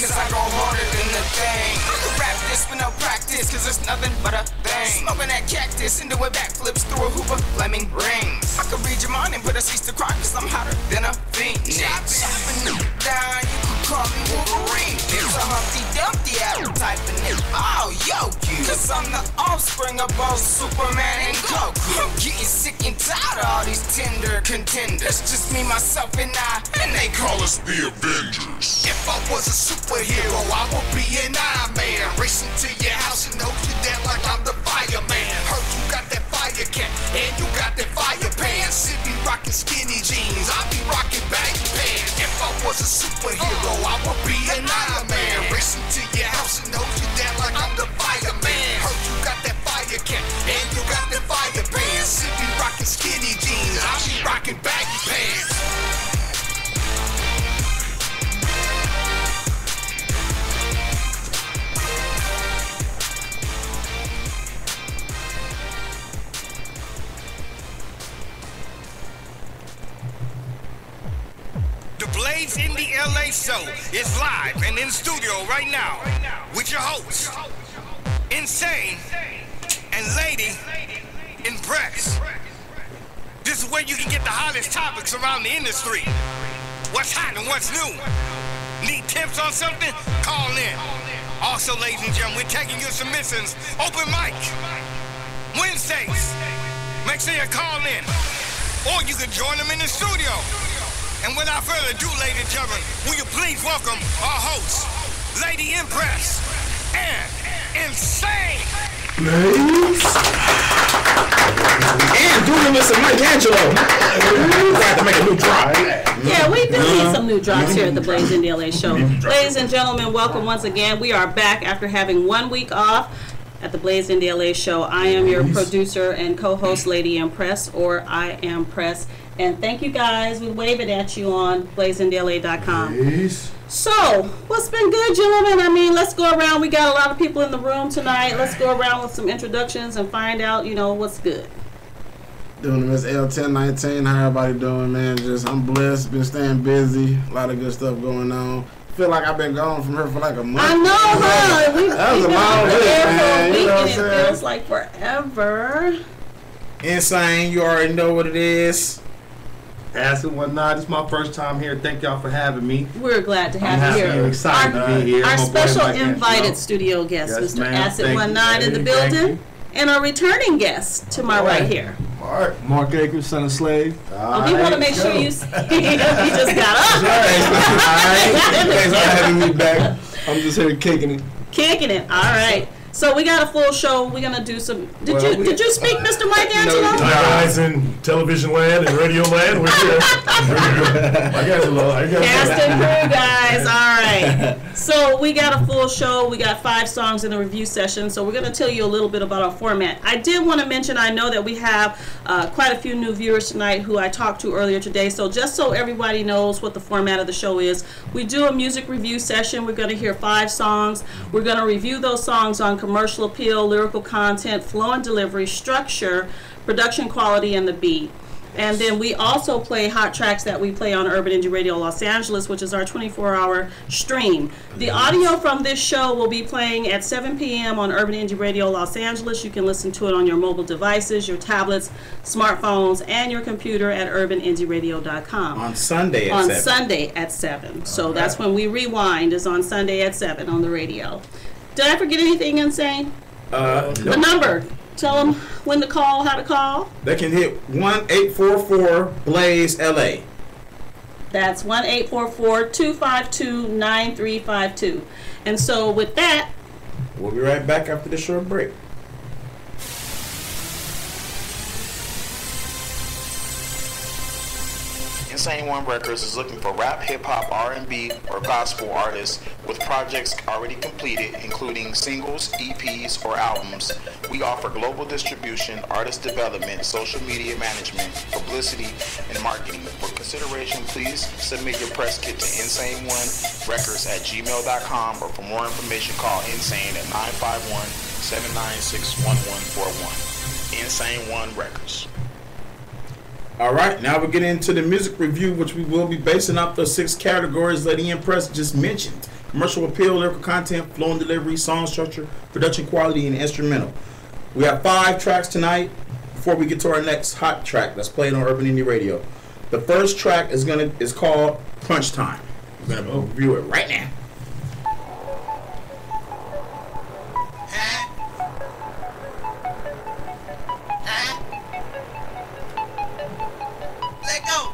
cause I go harder than the thing. I can rap this with no practice, cause it's nothing but a thing. Smoking that cactus and doing backflips through a hoop of flaming rings. I can read your mind and put a cease to cry, cause I'm hotter than a fiend. Chopping you down, you can call me Wolverine. It's a Humpty Dumpty type of nigga. Oh, yo, you. Cause I'm the offspring of both Superman and Goku. I'm getting sick and tired of all these tender contenders. Just me, myself, and I, and they call us the Avengers. If I was a superhero, I would be an Iron Man. Racing to your house and hold you down like I'm the fireman. Heard you got that fire cat, and you got that fire pants. If be rocking skinny jeans, I be rocking baggy pants. If I was a superhero, I would be an Iron Man. Racing to your house and hold you down like I'm the fireman. Heard you got that fire cat, and you got that fire pants. If be rocking skinny jeans, I be rocking baggy pants. The Blaze in the LA show is live and in studio right now with your hosts, Insane and Lady Impress. This is where you can get the hottest topics around the industry. What's hot and what's new? Need tips on something? Call in. Also, ladies and gentlemen, we're taking your submissions. Open mic. Wednesdays. Make sure you call in. Or you can join them in the studio. And without further ado, ladies and gentlemen, will you please welcome our hosts, Lady Impress and Insane. Nice. And doing this with Michelangelo. We have to make a new drop. Yeah, we do need some new drops here at the Blaze in the LA show. Ladies and gentlemen, welcome once again. We are back after having 1 week off at the Blaze in the LA show. I am your producer and co-host, Lady Impress, or I Am Press. And thank you guys. We wave it at you on blazeinthela.com. Nice. So, what's been good, gentlemen? I mean, let's go around. We got a lot of people in the room tonight. Let's go around with some introductions and find out, what's good. Doing Miss L1019. How everybody doing, man? I'm blessed. Been staying busy. A lot of good stuff going on. Feel like I've been gone from her for like a month. I know, huh? That was a long week, man. You know what I'm saying? It feels like forever. Insane. You already know what it is. Acid whatnot. It's my first time here. Thank y'all for having me. We're glad to have you here. I'm excited to be here. Our special invited studio guest, Yes, Mr. ma'am. Acid Thank 19 you. in the Thank building, you. and our returning guest to my right here. Mark Akers, son of slave. Oh, we want to make sure you just got up. Thanks for having me back. I'm just here kicking it. Kicking it. All right. So we got a full show. We're gonna do some. Did you speak, Mr. Mike Angelo? My guys in television land and radio land, we're here. My guys are low. Cast and crew, guys. All right. So we got a full show. We got 5 songs in the review session. So we're gonna tell you a little bit about our format. I did want to mention. I know that we have quite a few new viewers tonight who I talked to earlier today. So just so everybody knows what the format of the show is, we do a music review session. We're gonna hear 5 songs. We're gonna review those songs on commercial appeal, lyrical content, flow and delivery, structure, production quality, and the beat. And then we also play hot tracks that we play on Urban Indie Radio Los Angeles, which is our 24-hour stream. The audio from this show will be playing at 7 p.m. on Urban Indie Radio Los Angeles. You can listen to it on your mobile devices, your tablets, smartphones, and your computer at urbanindieradio.com. On Sunday at 7. On Sunday at 7. So that's when we rewind, is on Sunday at 7 on the radio. Did I forget anything, Insane? The number. Tell them when to call, how to call. They can hit 1-844-BLAZE-LA. That's 1-844-252-9352. And so with that, we'll be right back after this short break. Insane One Records is looking for rap, hip-hop, R&B, or gospel artists with projects already completed, including singles, EPs, or albums. We offer global distribution, artist development, social media management, publicity, and marketing. For consideration, please submit your press kit to insaneonerecords@gmail.com, or for more information, call Insane at 951-796-1141. Insane One Records. All right, now we're getting into the music review, which we will be basing off those 6 categories Lady Impress just mentioned. commercial appeal, lyrical content, flow and delivery, song structure, production quality, and instrumental. We have 5 tracks tonight before we get to our next hot track that's played on Urban Indie Radio. The first track is called Crunch Time. We're gonna review it right now. Let go.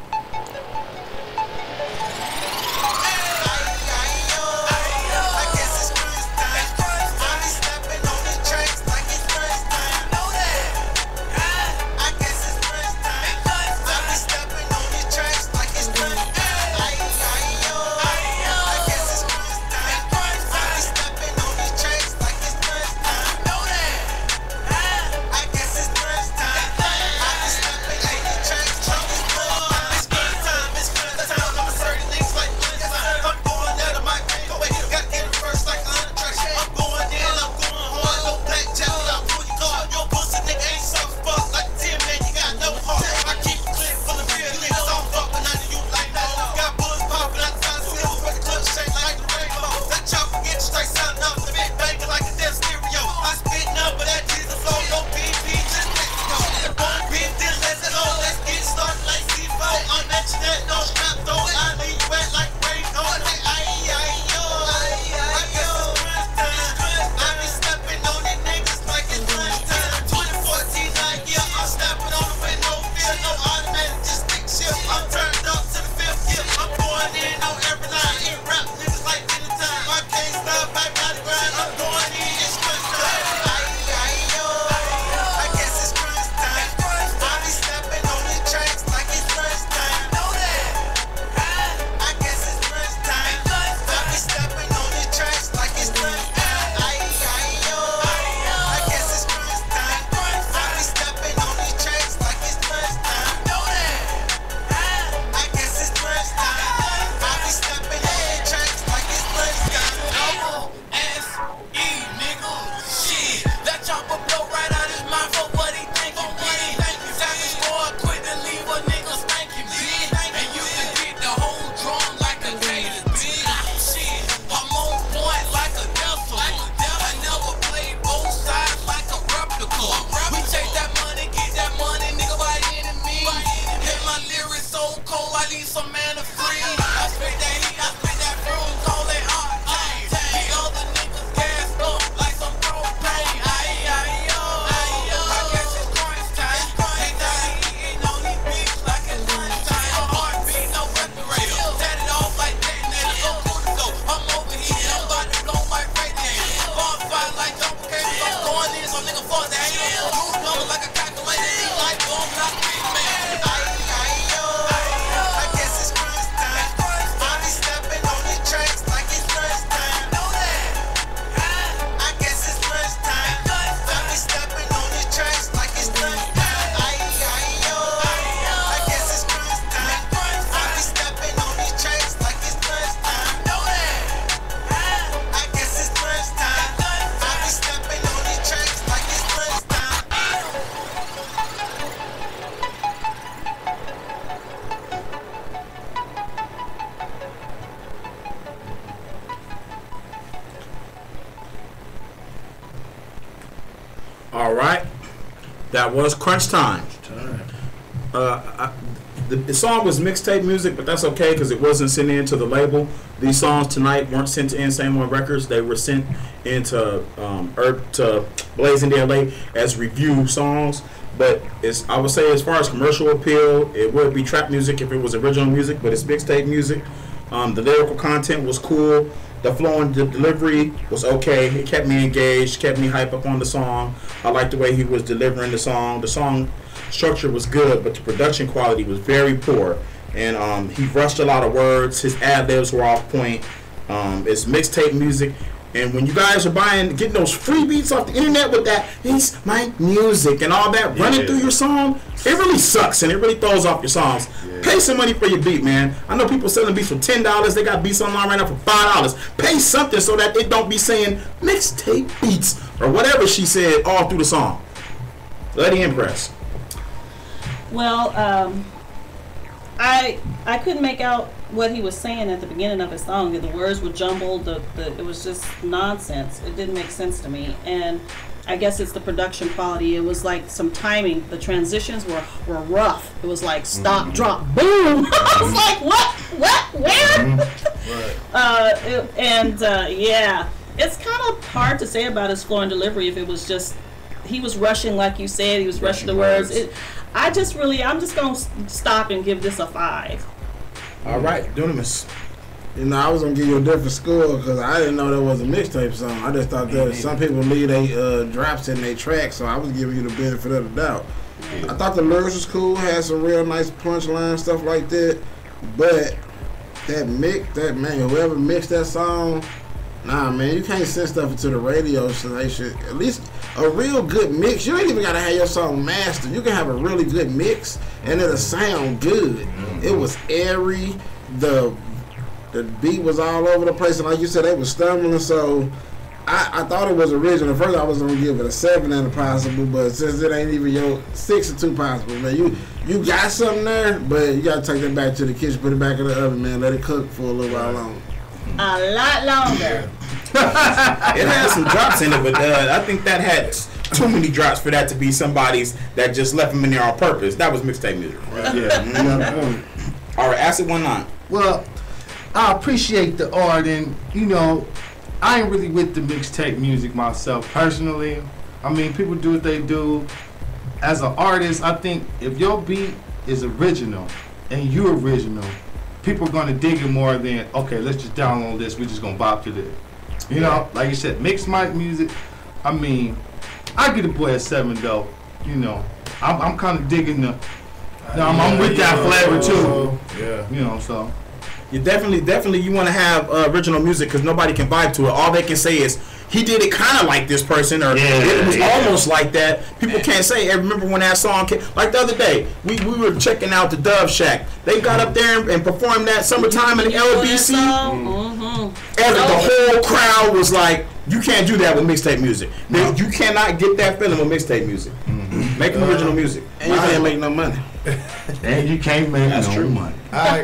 All right, that was Crunch Time. The song was mixtape music, but that's okay because it wasn't sent in to the label. These songs tonight weren't sent to Insane One Records. They were sent into to Blazing LA as review songs. But I would say as far as commercial appeal, it would be trap music if it was original music, but it's mixtape music. The lyrical content was cool. The flow and the delivery was okay. It kept me engaged, kept me hype up on the song. I liked the way he was delivering the song. The song structure was good, but the production quality was very poor. And he rushed a lot of words. His ad-libs were off point. It's mixtape music. And when you guys are getting those free beats off the internet with that, it's my music and all that running through your song, it really sucks and it really throws off your songs. Yeah. Pay some money for your beat, man. I know people selling beats for $10. They got beats online right now for $5. Pay something so that it don't be saying mixtape beats or whatever she said all through the song. Lady Impress. Well, I couldn't make out what he was saying at the beginning of his song. The words were jumbled. It was just nonsense. It didn't make sense to me. And I guess it's the production quality. It was like some timing. The transitions were rough. It was like stop, drop, boom. I was like, what, where? Yeah, it's kind of hard to say about his flow and delivery. If it was just he was rushing, like you said, he was rushing the words. I'm just gonna stop and give this a 5. All right, Dunamis. You know, I was gonna give you a different score because I didn't know there was a mixtape song. I just thought that some people leave their drops in their track, so I was giving you the benefit of the doubt. I thought the lyrics was cool, had some real nice punchline stuff like that, but whoever mixed that song, nah, man, you can't send stuff into the radio, so they should at least a real good mix. You ain't even gotta have your song mastered. You can have a really good mix and it'll sound good. It was airy. The beat was all over the place, and like you said, they was stumbling. So I thought it was original. First, I was gonna give it a 7 and a possible, but since it ain't even your 6 or 2 possible, man, you got something there, but you gotta take that back to the kitchen, put it back in the oven, man. Let it cook for a little while longer. A lot longer. It had some drops in it, but I think that had too many drops for that to be somebody's that just left them in there on purpose. That was mixtape music. Right? Yeah. All right, Acid 19. Well, I appreciate the art, and I ain't really with the mixtape music myself personally. I mean, people do what they do. As an artist, I think if your beat is original and you're original, people are gonna dig it more than, okay, let's just download this, we're just gonna bop to this. You know, like you said, mixed mic music. I mean, I give the boy a 7 though. I'm kind of digging I'm with that flavor too. Yeah. So. You definitely you want to have original music because nobody can vibe to it. All they can say is he did it kind of like this person, or it was almost like that. People can't say. Hey, remember when that song came? Like the other day, we were checking out the Dove Shack. They got up there and performed that "Summertime" in the LBC. The whole crowd was like, "You can't do that with mixtape music. You cannot get that feeling with mixtape music. Make original music, and you can't make no money." And you can't make no money. I'm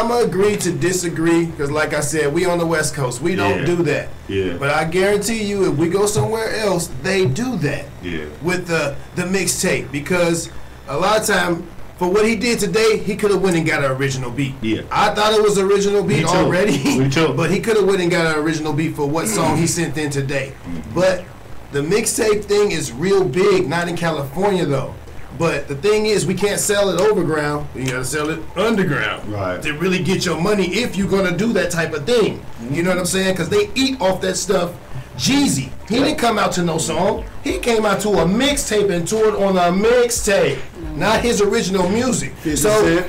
gonna agree to disagree because, like I said, we on the West Coast. We don't do that. Yeah. But I guarantee you, if we go somewhere else, they do that. Yeah. With the mixtape, because a lot of time for what he did today, he could have went and got an original beat. Yeah. I thought it was original beat already. Me too. But he could have went and got an original beat for what song he sent in today. But the mixtape thing is real big, not in California though. But the thing is, we can't sell it overground. You gotta sell it underground, right? To really get your money if you're gonna do that type of thing. You know what I'm saying? Because they eat off that stuff. Jeezy, he didn't come out to no song. He came out to a mixtape and toured on a mixtape, not his original music. 50 so, Cent.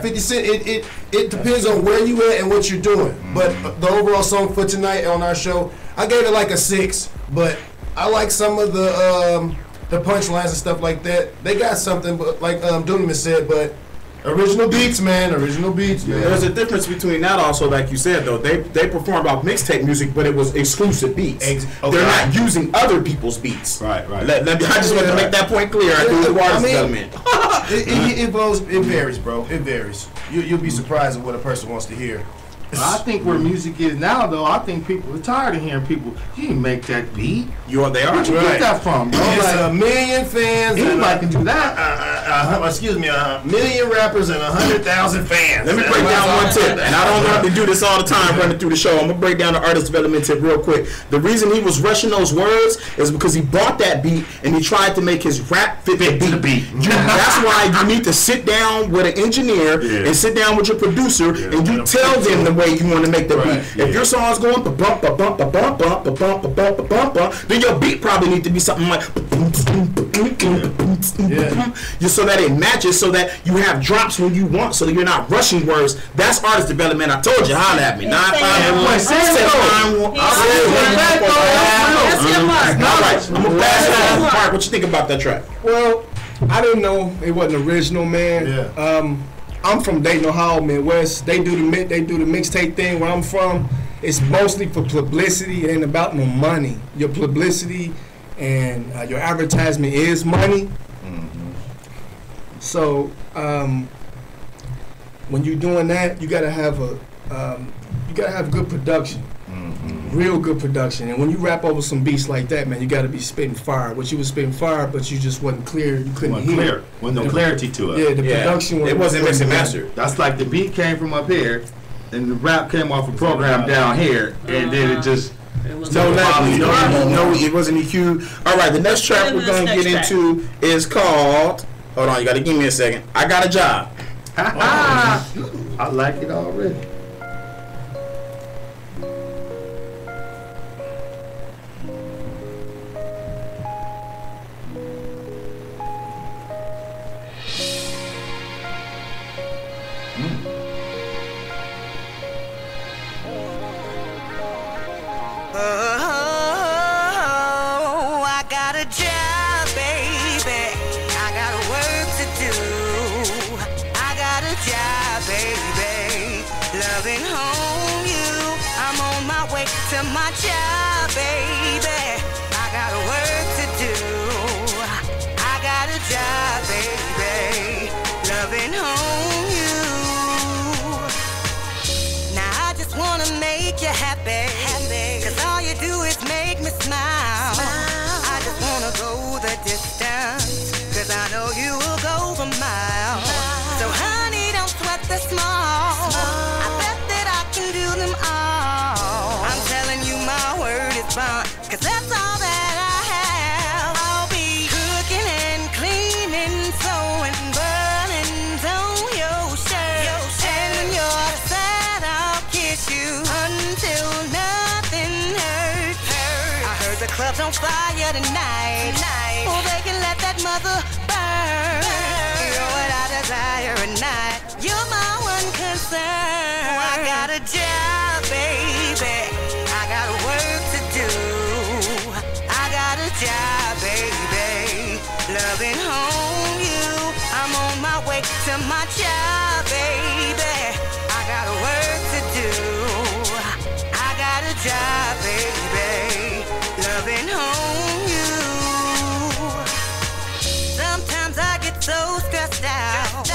50 Cent. It depends on where you at and what you're doing. But the overall song for tonight on our show, I gave it like a 6. But I like some of the punchlines and stuff like that. They got something, but like Dunamis said, but original beats, man. Original beats, man. There's a difference between that also, like you said, though. They performed off mixtape music, but it was exclusive beats. Okay. They're not using other people's beats. Right. I just want to make that point clear. I do the artist development. It varies, bro. It varies. You'll be surprised at what a person wants to hear. I think where music is now, though, I think people are tired of hearing people. You didn't make that beat. They are. Where'd you get that from, bro? It's a million fans. Anybody can do that. Excuse me, a million rappers and 100,000 fans. Let me break down one tip, and I don't have to do this all the time running through the show. I'm gonna break down the artist development tip real quick. The reason he was rushing those words is because he bought that beat and he tried to make his rap fit the beat. That's why you need to sit down with an engineer and sit down with your producer and you tell them the way you want to make the beat. If your song's going bump, then your beat probably need to be something like so that it matches, so that you have drops when you want, so that you're not rushing words. That's artist development. I told you, holla at me. 951. All right, I'm gonna pass it on. Mark, what you think about that track? Well, I didn't know it wasn't original, man. Yeah. I'm from Dayton, Ohio, Midwest. They do the mixtape thing where I'm from. It's mostly for publicity. It ain't about no money. Your publicity and your advertisement is money. So when you're doing that, you gotta have good production. Real good production. And when you rap over some beats like that, man, you got to be spitting fire. What you was spitting fire, but you just wasn't clear. You couldn't hear. Wasn't no clarity to it. Yeah, the production. It wasn't mixed and mastered. That's like the beat came from up here, and the rap came off a program down here, and then it just. No, it wasn't EQ. All right, the next track we're gonna get into is called. Hold on, you gotta give me a second. I Got a Job. I like it already. Oh, I got a job, baby. I got work to do. I got a job, baby. Loving home you. I'm on my way to my job, baby. I got work to do. I got a job, baby. Loving home you. Now I just wanna make you happy. Cause all you do is make me smile. I just wanna go the distance. Cause I know you will go the mile. So honey, don't sweat the small. I bet that I can do them all. I'm telling you my word is bond. Cause that's all that I have. I'll be cooking and cleaning, sewing, burning on your shirt. And when you're sad, I'll kiss you until nothing hurts. I heard the club's on fire tonight. Oh, they can let that mother burn. You're what I desire at night. You're my one concern. I got a job, baby. I got work to do. I got a job, baby. Loving home you. I'm on my way to my job, baby. I got work to do. I got a job, baby. Loving home you. Sometimes I get so stressed out,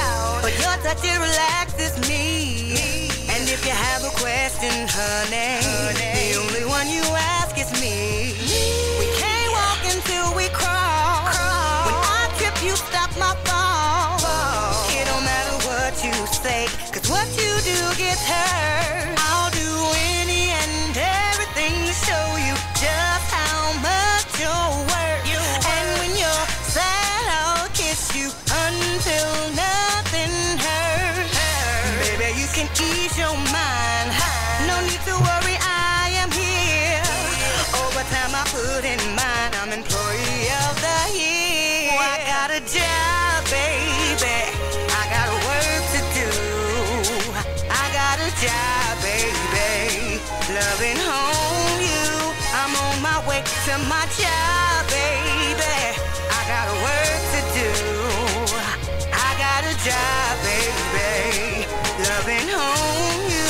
but your touch, it relaxes me. And if you have a question, honey, the only one you ask is me. We can't walk until we crawl. When I trip, you stop my fall. It don't matter what you say, cause what you do gets hurt. I'll do any and everything to show you just how much you're worth. And when you're sad, I'll kiss you until nothing hurts. Baby, you can ease your mind. No need to worry, I am here. Overtime I put in mine. I'm employee of the year. Oh, I got a job, baby. I got work to do. I got a job, baby. Loving home you. I'm on my way to my job, baby. I got work to do. I got a job, baby. Loving home you.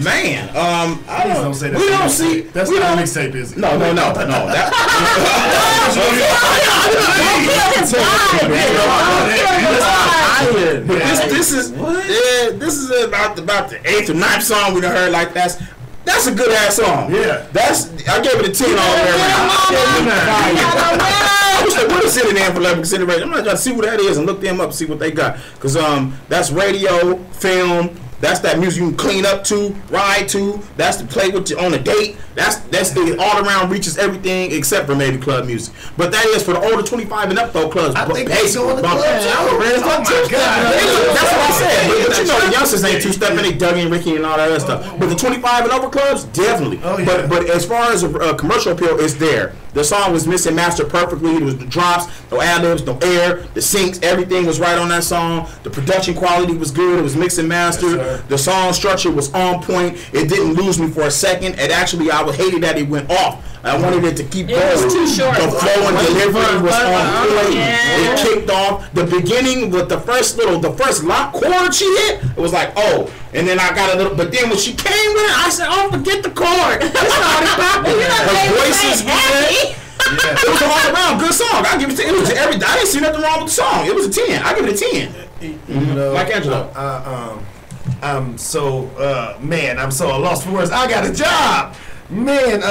Man, I don't say that. we don't see. That's we not a don't- mixtape, is it? No. That, this is about the 8th or 9th song we done heard like that's a good ass song. Yeah. I gave it a 10 all the way around. I wish they would have sent it in for level consideration. I'm not trying to see what that is and look them up and see what they got. Cause that's radio, film. That's that music you can clean up to, ride to. That's to play with you on a date. That's the all around reaches everything except for maybe club music. But that is for the older 25 and up though clubs. I think they go in the club. That's what I said. But you know the youngsters ain't two-stepping. They Dougie and Ricky and all that other stuff. But the 25 and over clubs, definitely. Oh, yeah. But as far as a commercial appeal, it's there. The song was mixed and mastered perfectly. It was the drops, no ad-libs, no air, the syncs, everything was right on that song. The production quality was good. It was mixed and mastered. Yes, the song structure was on point. It didn't lose me for a second. It actually, I hated that it went off. I wanted it to keep going. It was too short. The flow and delivery was on point. Yeah. It kicked off. The beginning with the first lock chord she hit, it was like, oh. And then I got a little, but then when she came with it, I said, oh, forget the chord. It's not about it. Her voice is good. Yeah. It was an all around good song. I give it to it was every. I didn't see nothing wrong with the song. It was a 10. I give it a 10. You know, like Angelo. I'm so man, I'm so lost for words. I got a job, man.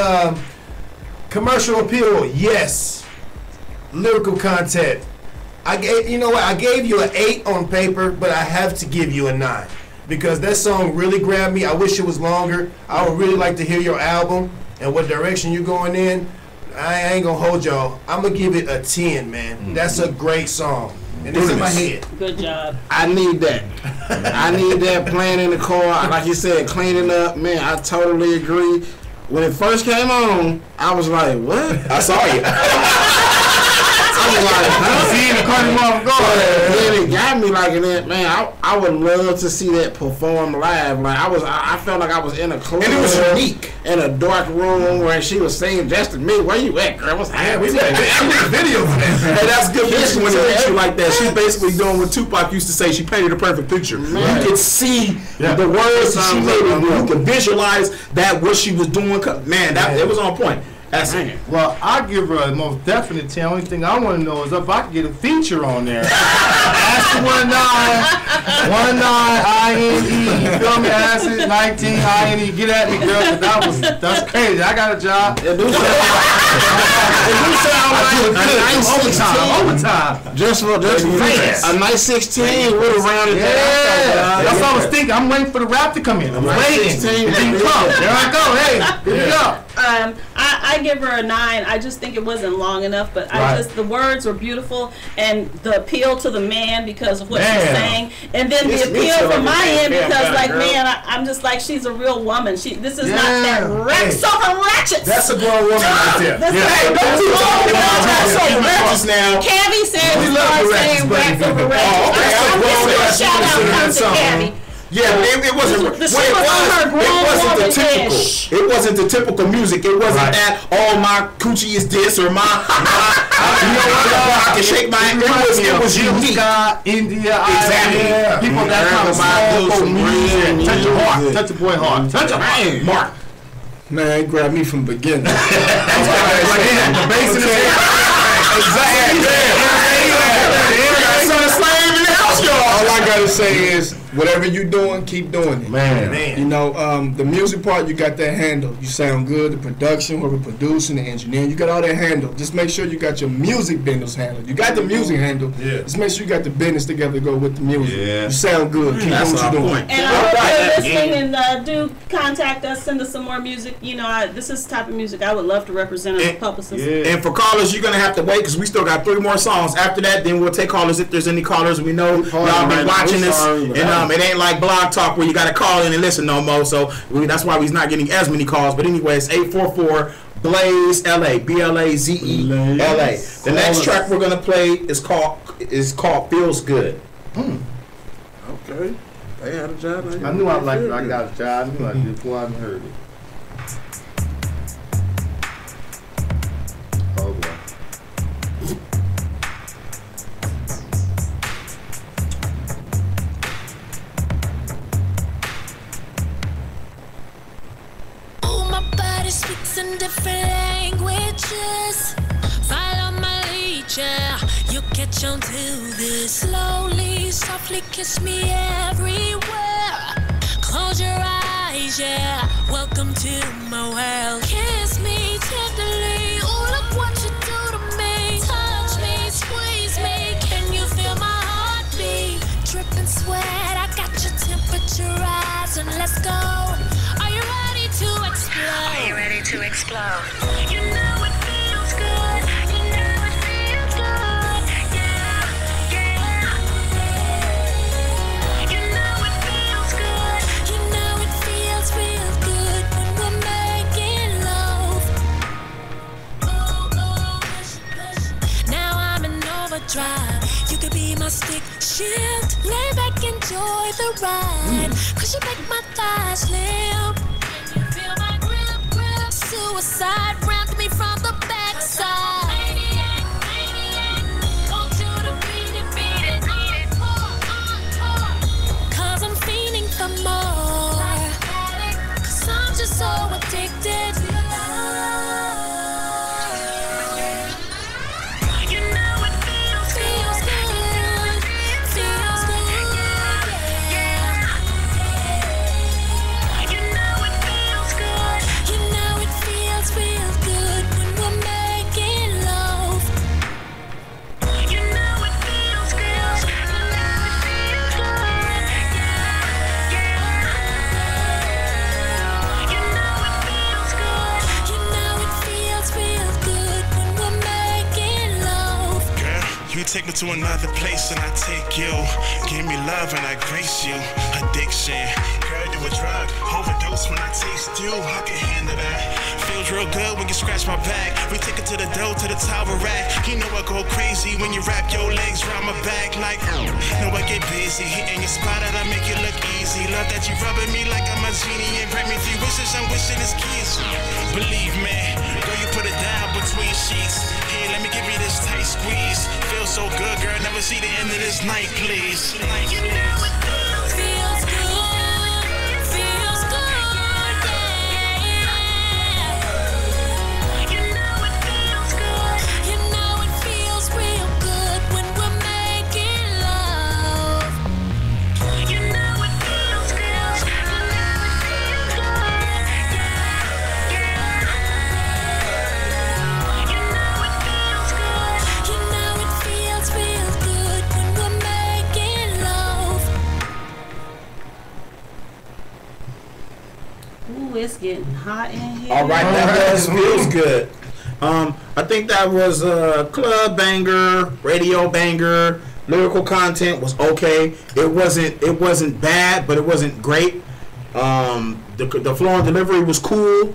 Commercial appeal, yes. Lyrical content, I gave. You know what? I gave you an 8 on paper, but I have to give you a 9 because that song really grabbed me. I wish it was longer. I would really like to hear your album and what direction you're going in. I ain't gonna hold y'all. I'm gonna give it a 10, man. That's a great song. And it's in my head. Good job. I need that. I need that playing in the car. Like you said, cleaning up. Man, I totally agree. When it first came on, I was like, what? I saw you. I was like, huh? See in the carnival Then it got me like that, man. I would love to see that perform live. Like I felt like I was in a club. And it was unique. In a dark room where she was singing just to me. Where you at, girl? What's happening? We got video for that. Hey, that's good picture when it hits you like that. She's basically doing what Tupac used to say. She painted a perfect picture. Man. You could see the words that she made. You could visualize that what she was doing. Man, it was on point. That's it. Well, I give her a most definite 10. Only thing I want to know is if I could get a feature on there. Acid 19, INE. You feel me? Acid 19, INE. Get at me, girl. 'Cause that's crazy. I got a job. It do sound like a nice 16. Overtime. Just for a nice 16 would have rounded that out. That's what I was thinking. I'm waiting for the rap to come in. I'm waiting. It didn't come. There I go. Hey, here we go. I give her a 9. I just think it wasn't long enough, but the words were beautiful and the appeal to the man because of what she's saying, and then the appeal from my end because I'm just like she's a real woman. This is not that sober ratchet. That's a grown woman right there. Hey, don't you talk about sober ratchets now. Cavi said we start saying rats over ratchets. Shout out comes to Cavi. Yeah, it wasn't. It wasn't the typical music. It wasn't that. Oh, my coochie is this or my I can shake my. It was unique. India, exactly. People that come soulful music. Touch your heart. Touch your boy heart. Touch your heart. Mark. Man, it grabbed me from the beginning. The bass in the head. Exactly. All I gotta say is, whatever you doing, keep doing it. Man. You know, the music part, you got that handle. You sound good. The production, whoever producing, the engineering, you got all that handle. Just make sure you got your music business handled. You got the music handled. Yeah. Just make sure you got the business together to go with the music. Yeah. You sound good. Keep doing what you're doing. And I hope you're listening and do contact us, send us some more music. You know, this is the type of music I would love to represent as a publicist. Yeah. And for callers, you're gonna have to wait because we still got 3 more songs. After that, then we'll take callers if there's any callers. We know y'all been watching this, and it ain't like Blog Talk where you got to call in and listen no more. So that's why we're not getting as many calls. But anyways, 844 Blaze LA, BLAZE LA. The next track we're gonna play is called Feels Good. Okay, they had a job. I knew I got a job. I knew I did before I even heard it. Oh boy. Speaks in different languages. Follow my lead, yeah. You catch on to this. Slowly, softly kiss me everywhere. Close your eyes, yeah. Welcome to my world. Kiss me tenderly. Oh, look what you do to me. Touch me, squeeze me. Can you feel my heartbeat? Drip and sweat. I got your temperature rising. Let's go. Are you ready to explode? Are you ready to explode? You know it feels good. You know it feels good. Yeah, yeah. You know it feels good. You know it feels real good when we're making love. Oh, now I'm in overdrive. You could be my stick shift. Lay back, enjoy the ride. Cause you make my thighs limp. Suicide round me to another place and I take you. Give me love and I grace you. Addiction, girl, you a drug. Overdose when I taste you. I can handle that. Feels real good when you scratch my back. We take it to the dough, to the tower rack. You know I go crazy when you wrap your legs around my back like. Know I get busy hitting your spot and I make it look easy. Love that you rubbing me like I'm a genie and grant me 3 wishes. I'm wishing it's kiss. Believe me, girl, you put it down between sheets. Here, let me give you this tight squeeze. Feels so good, girl. Never see the end of this night, please. You know it feels good. Feels good, yeah. You know it feels good. You know it feels real good when we're making love. You know it feels good. You know it feels good, yeah, yeah. You know it feels good. You know it feels real good when we're making love. Ooh, it's getting hot in here. All right, that feels good. I think that was a club banger, radio banger. Lyrical content was okay. It wasn't bad, but it wasn't great. The flow and delivery was cool.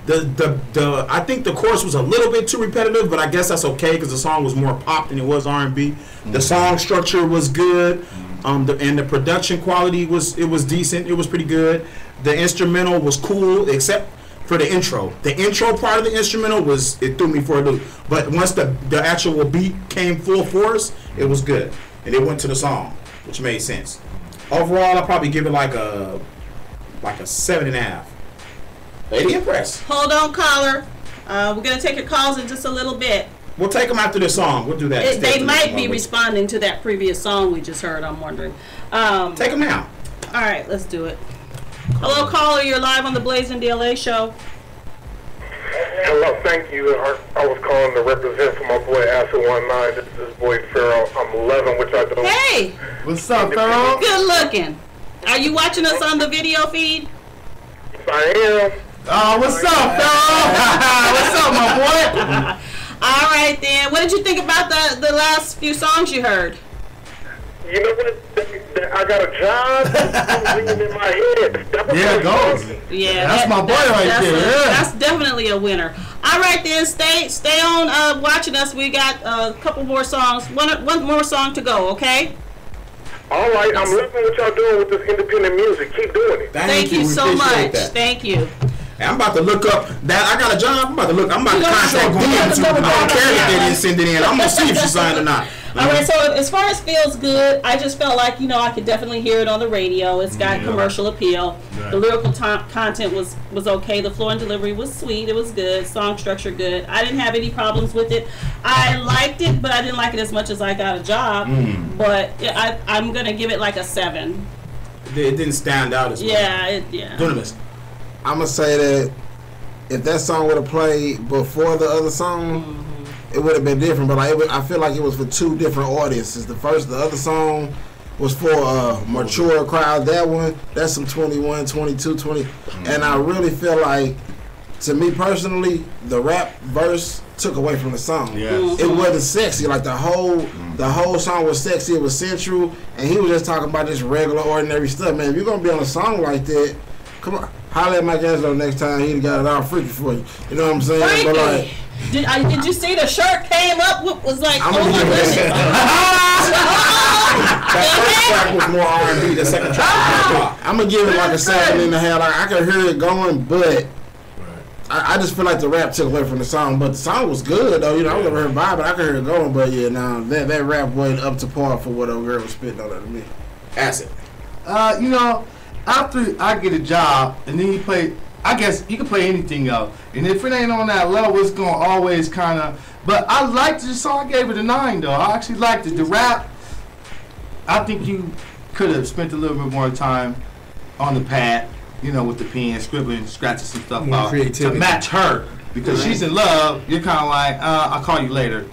I think the chorus was a little bit too repetitive, but I guess that's okay because the song was more pop than it was R&B. The song structure was good, and the production quality was decent. It was pretty good. The instrumental was cool, except for the intro. The intro part of the instrumental it threw me for a loop. But once the actual beat came full force, it was good, and it went to the song, which made sense. Overall, I'll probably give it like a 7.5. Lady Impress. Hold on, caller. We're going to take your calls in just a little bit. We'll take them after the song. We'll do that. They might be responding to that previous song we just heard, I'm wondering. Take them now. All right, let's do it. Hello, caller. You're live on the Blazing DLA show. Hello, thank you. I was calling to represent for my boy Acid 19. This is his boy Pharaoh. I'm 11, which I don't. Hey! What's up, Pharaoh? Good looking. Are you watching us on the video feed? I am. Oh, what's up, Pharaoh? What's up, my boy? All right, then. What did you think about the last few songs you heard? You know what? I got a job. I'm ringing in my head. Yeah, it goes. Yeah, that's my boy right there. Yeah. That's definitely a winner. All right, then. Stay on watching us. We got a couple more songs. One more song to go, okay? All right. I'm loving what y'all doing with this independent music. Keep doing it. Thank you so much. Thank you. I'm about to look up that. I got a job. I'm about to contact them. I don't care if they didn't send it in. I'm going to see if she signed or not. All right, so as far as feels good, I just felt like, I could definitely hear it on the radio. It's got commercial appeal. Right. The lyrical content was okay. The flow and delivery was sweet. It was good. Song structure good. I didn't have any problems with it. I liked it, but I didn't like it as much as I Got a Job. But I'm going to give it like a 7. It didn't stand out as much. Yeah. Dunamis. I'm going to say that if that song would have played before the other song, it would have been different, but I feel like it was for 2 different audiences. The other song was for a mature crowd. That one, that's some 21, 22, 20. And I really feel like, to me personally, the rap verse took away from the song. It wasn't sexy. Like the whole song was sexy. It was sensual, and he was just talking about just regular, ordinary stuff. Man, if you're gonna be on a song like that, come on, holler at Mike Angelo next time. He'd got it all freaky for you. You know what I'm saying? Freaky. But like. Did you see the shirt came up? Was like, oh my goodness. That first track was more R&B. The second track was more pop. I'm gonna give it like a 7.5. Like I can hear it going, but I just feel like the rap took away from the song. But the song was good though. I was over here vibing. I could hear it going, but that rap wasn't up to par for what old girl was spitting on at me. Acid. After I Get a Job, and then you play. I guess you can play anything else. And if it ain't on that level, it's going to always kind of... But I liked the song. I gave it a 9, though. I actually liked it. The rap, I think you could have spent a little bit more time on the pad, with the pen, scribbling, scratching some stuff out to match her. Because she's in love, you're kind of like, I'll call you later.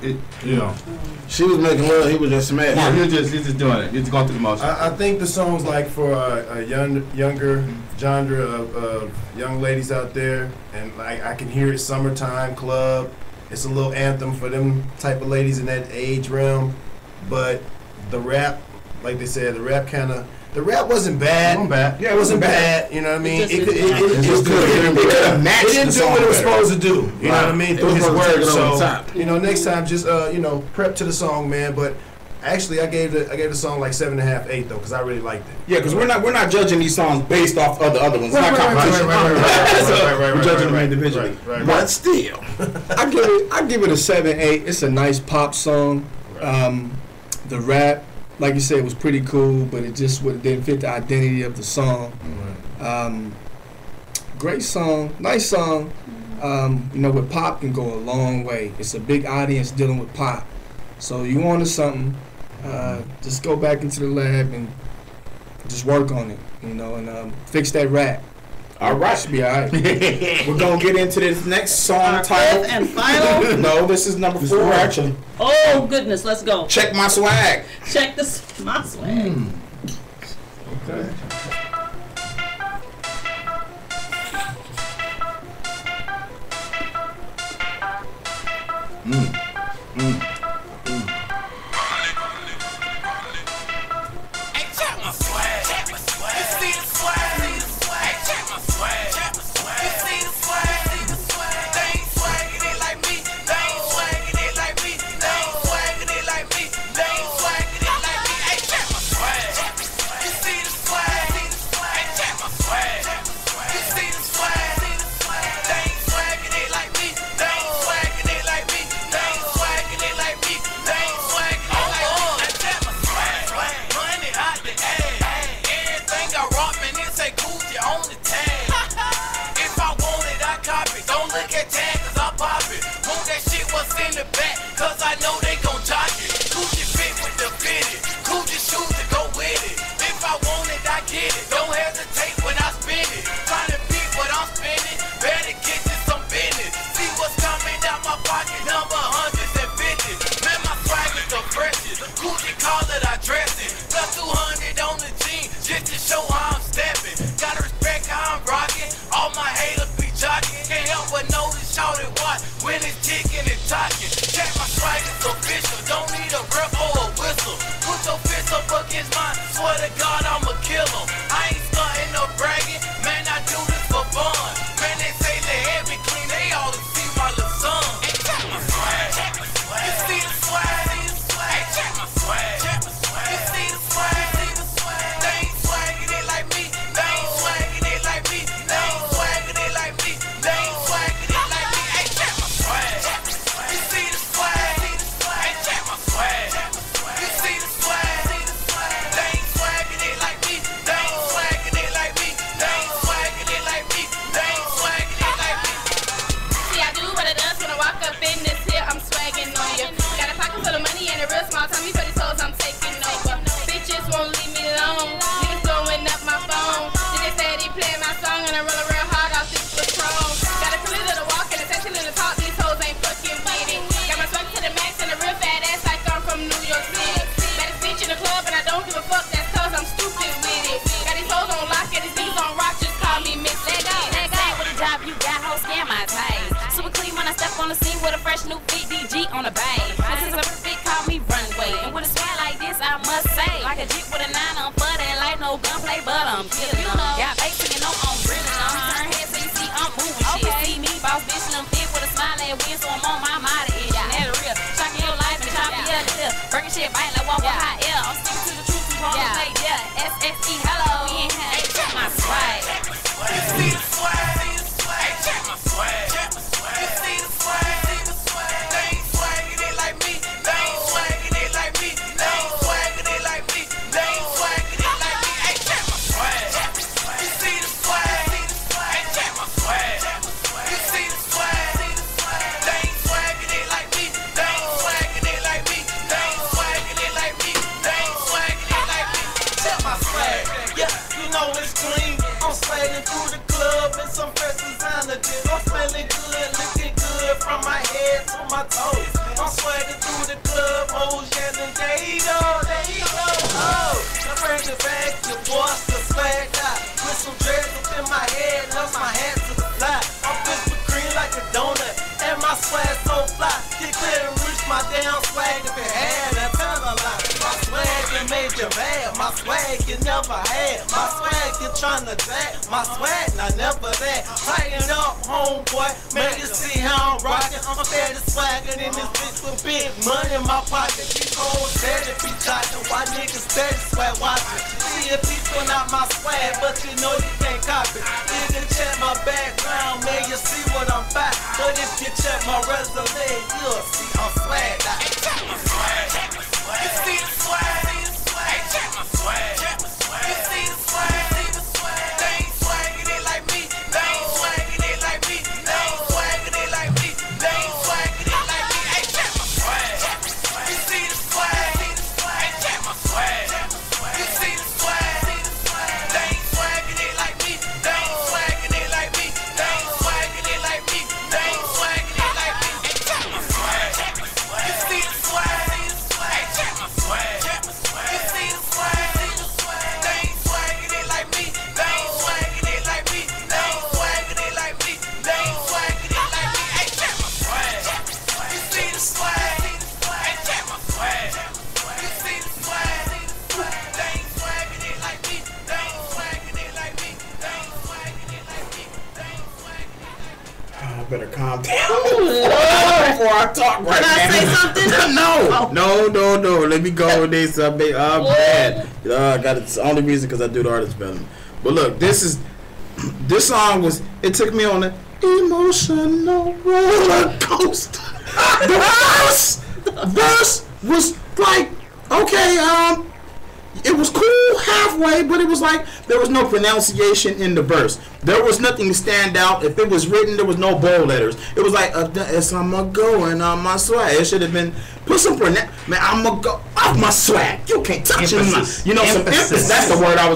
She was making love, he was just smashing. Yeah, he's just doing it. He's going through the motion. I think the song's like for a younger genre of young ladies out there, and like I can hear it, summertime club. It's a little anthem for them type of ladies in that age realm. but the rap, like they said, the rap wasn't bad. Yeah, it wasn't bad. You know what I mean? It didn't do what it was supposed to do. You know what I mean? Through his words. So next time, just prep to the song, man. But actually, I gave the song like 7.5, 8 though, because I really liked it. Yeah, because we're not judging these songs based off of the other ones. It's not competition. We're judging them individually. But still, I give it a 7-8. It's a nice pop song. The rap, like you said, was pretty cool, but it just didn't fit the identity of the song. Great song, nice song. With pop can go a long way. It's a big audience dealing with pop. So you wanted something, just go back into the lab and just work on it, and fix that rap. All right. Should be all right. We're going to get into this next song Our title. fifth and final? No, this is number 4, actually. Oh, goodness. Let's go. Check my swag. Check my swag. Okay. swag so fly. Get clear and reach my damn swag if it had a ton of lie. you bad. My swag you never had. My swag you tryna jack. My swag not never that. Tighten up, homeboy. Make you see how I'm rockin'. I'm steady swaggin' in this bitch with big money in my pocket. These hoes steady be jockin'. Why niggas steady swag watchin'? See if people not my swag, but you know you can't copy. You can check my background, man, you see what I'm about. But if you check my resume, you'll see I'm swagged out. Check my swag. Check my swag. You see the swag. Hey, check my swag. Check my swag. You see the swag. See the swag. They ain't swagging it like me. They ain't swagging it like me. They ain't swagging it like me. They ain't swagging it like me. Hey, check my swag. Check my swag. You see the swag. Hey, check my swag. You see the swag. They ain't swagging it like me. They ain't swagging it like me. They ain't swagging it like me. They ain't swagging it like me. Hey, check my swag. You see the swag. Hey, check my swag. You see the swag. They ain't swagging it like me. They ain't swagging it like me. They ain't swagging it like me. They ain't swagging it like me. Hey, check my swag. You see the swag. Hey, check my swag. You see the swag. They ain't swagging it like me. They ain't swagging it like me. They ain't swagging it like me. They ain't swagging it like me. I better calm down before I talk right now. Can I say something? No. Let me go with this. I'm bad. I got it. It's the only reason because I do the artist development. But look, this song was. It took me on an emotional roller coaster. The verse was like, okay, it was cool halfway, but it was like there was no pronunciation in the verse. There was nothing to stand out. If it was written, there was no bold letters. It was like, I'ma go and on my swag. It should have been put some man. I'ma go off my swag. You can't touch it. You know, some emphasis. That's the word I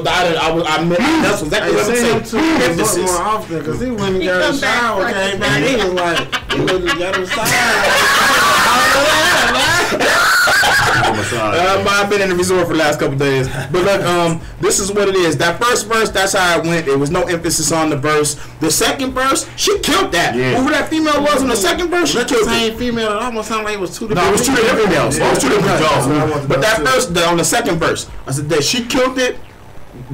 meant. That's exactly what I'm saying. Emphasis. More often because he went and got a shower, came back. He was like, he went and got a I've been in the resort for the last couple days. But look, this is what it is. That first verse, that's how it went. There was no emphasis on the verse. The second verse, she killed that. Yeah. Who that female was in the second verse, she killed the same female. It almost sounded like it was two different. No, it was two different females. It was two different girls. But that first, on the second verse, I said that she killed it.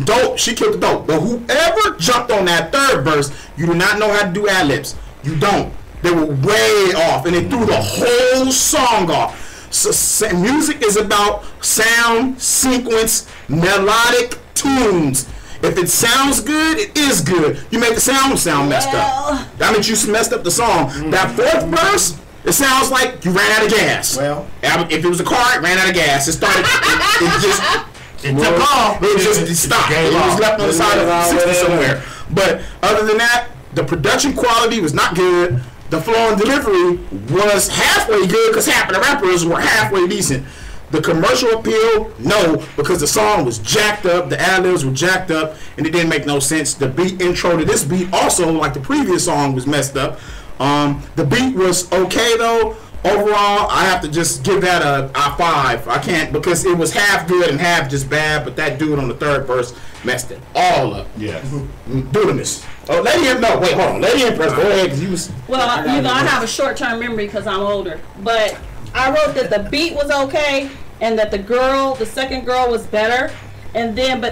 Dope. She killed the dope. But whoever jumped on that third verse, you do not know how to do ad-libs. You don't. They were way off, and they threw the whole song off. So music is about sound, sequence, melodic tunes. If it sounds good, it is good. You make the sound messed up. That means you messed up the song. That fourth verse, it sounds like you ran out of gas. Well, if it was a car, it ran out of gas. It started. It took off. It just stopped. It was left on the side of the 60 somewhere. But other than that, the production quality was not good. The flow and delivery was halfway good because half of the rappers were halfway decent. The commercial appeal, no, because the song was jacked up, the ad-libs were jacked up, and it didn't make no sense. The beat intro to this beat also, like the previous song, was messed up. The beat was okay though. Overall, I have to just give that a 5. I can't because it was half good and half just bad, but that dude on the third verse messed it all up. Yeah. Dunamis. Oh, Lady no, wait, hold on. Lady Empress, go ahead, because you was... Well, I have a short-term memory because I'm older, but I wrote that the beat was okay and that the second girl was better, and then,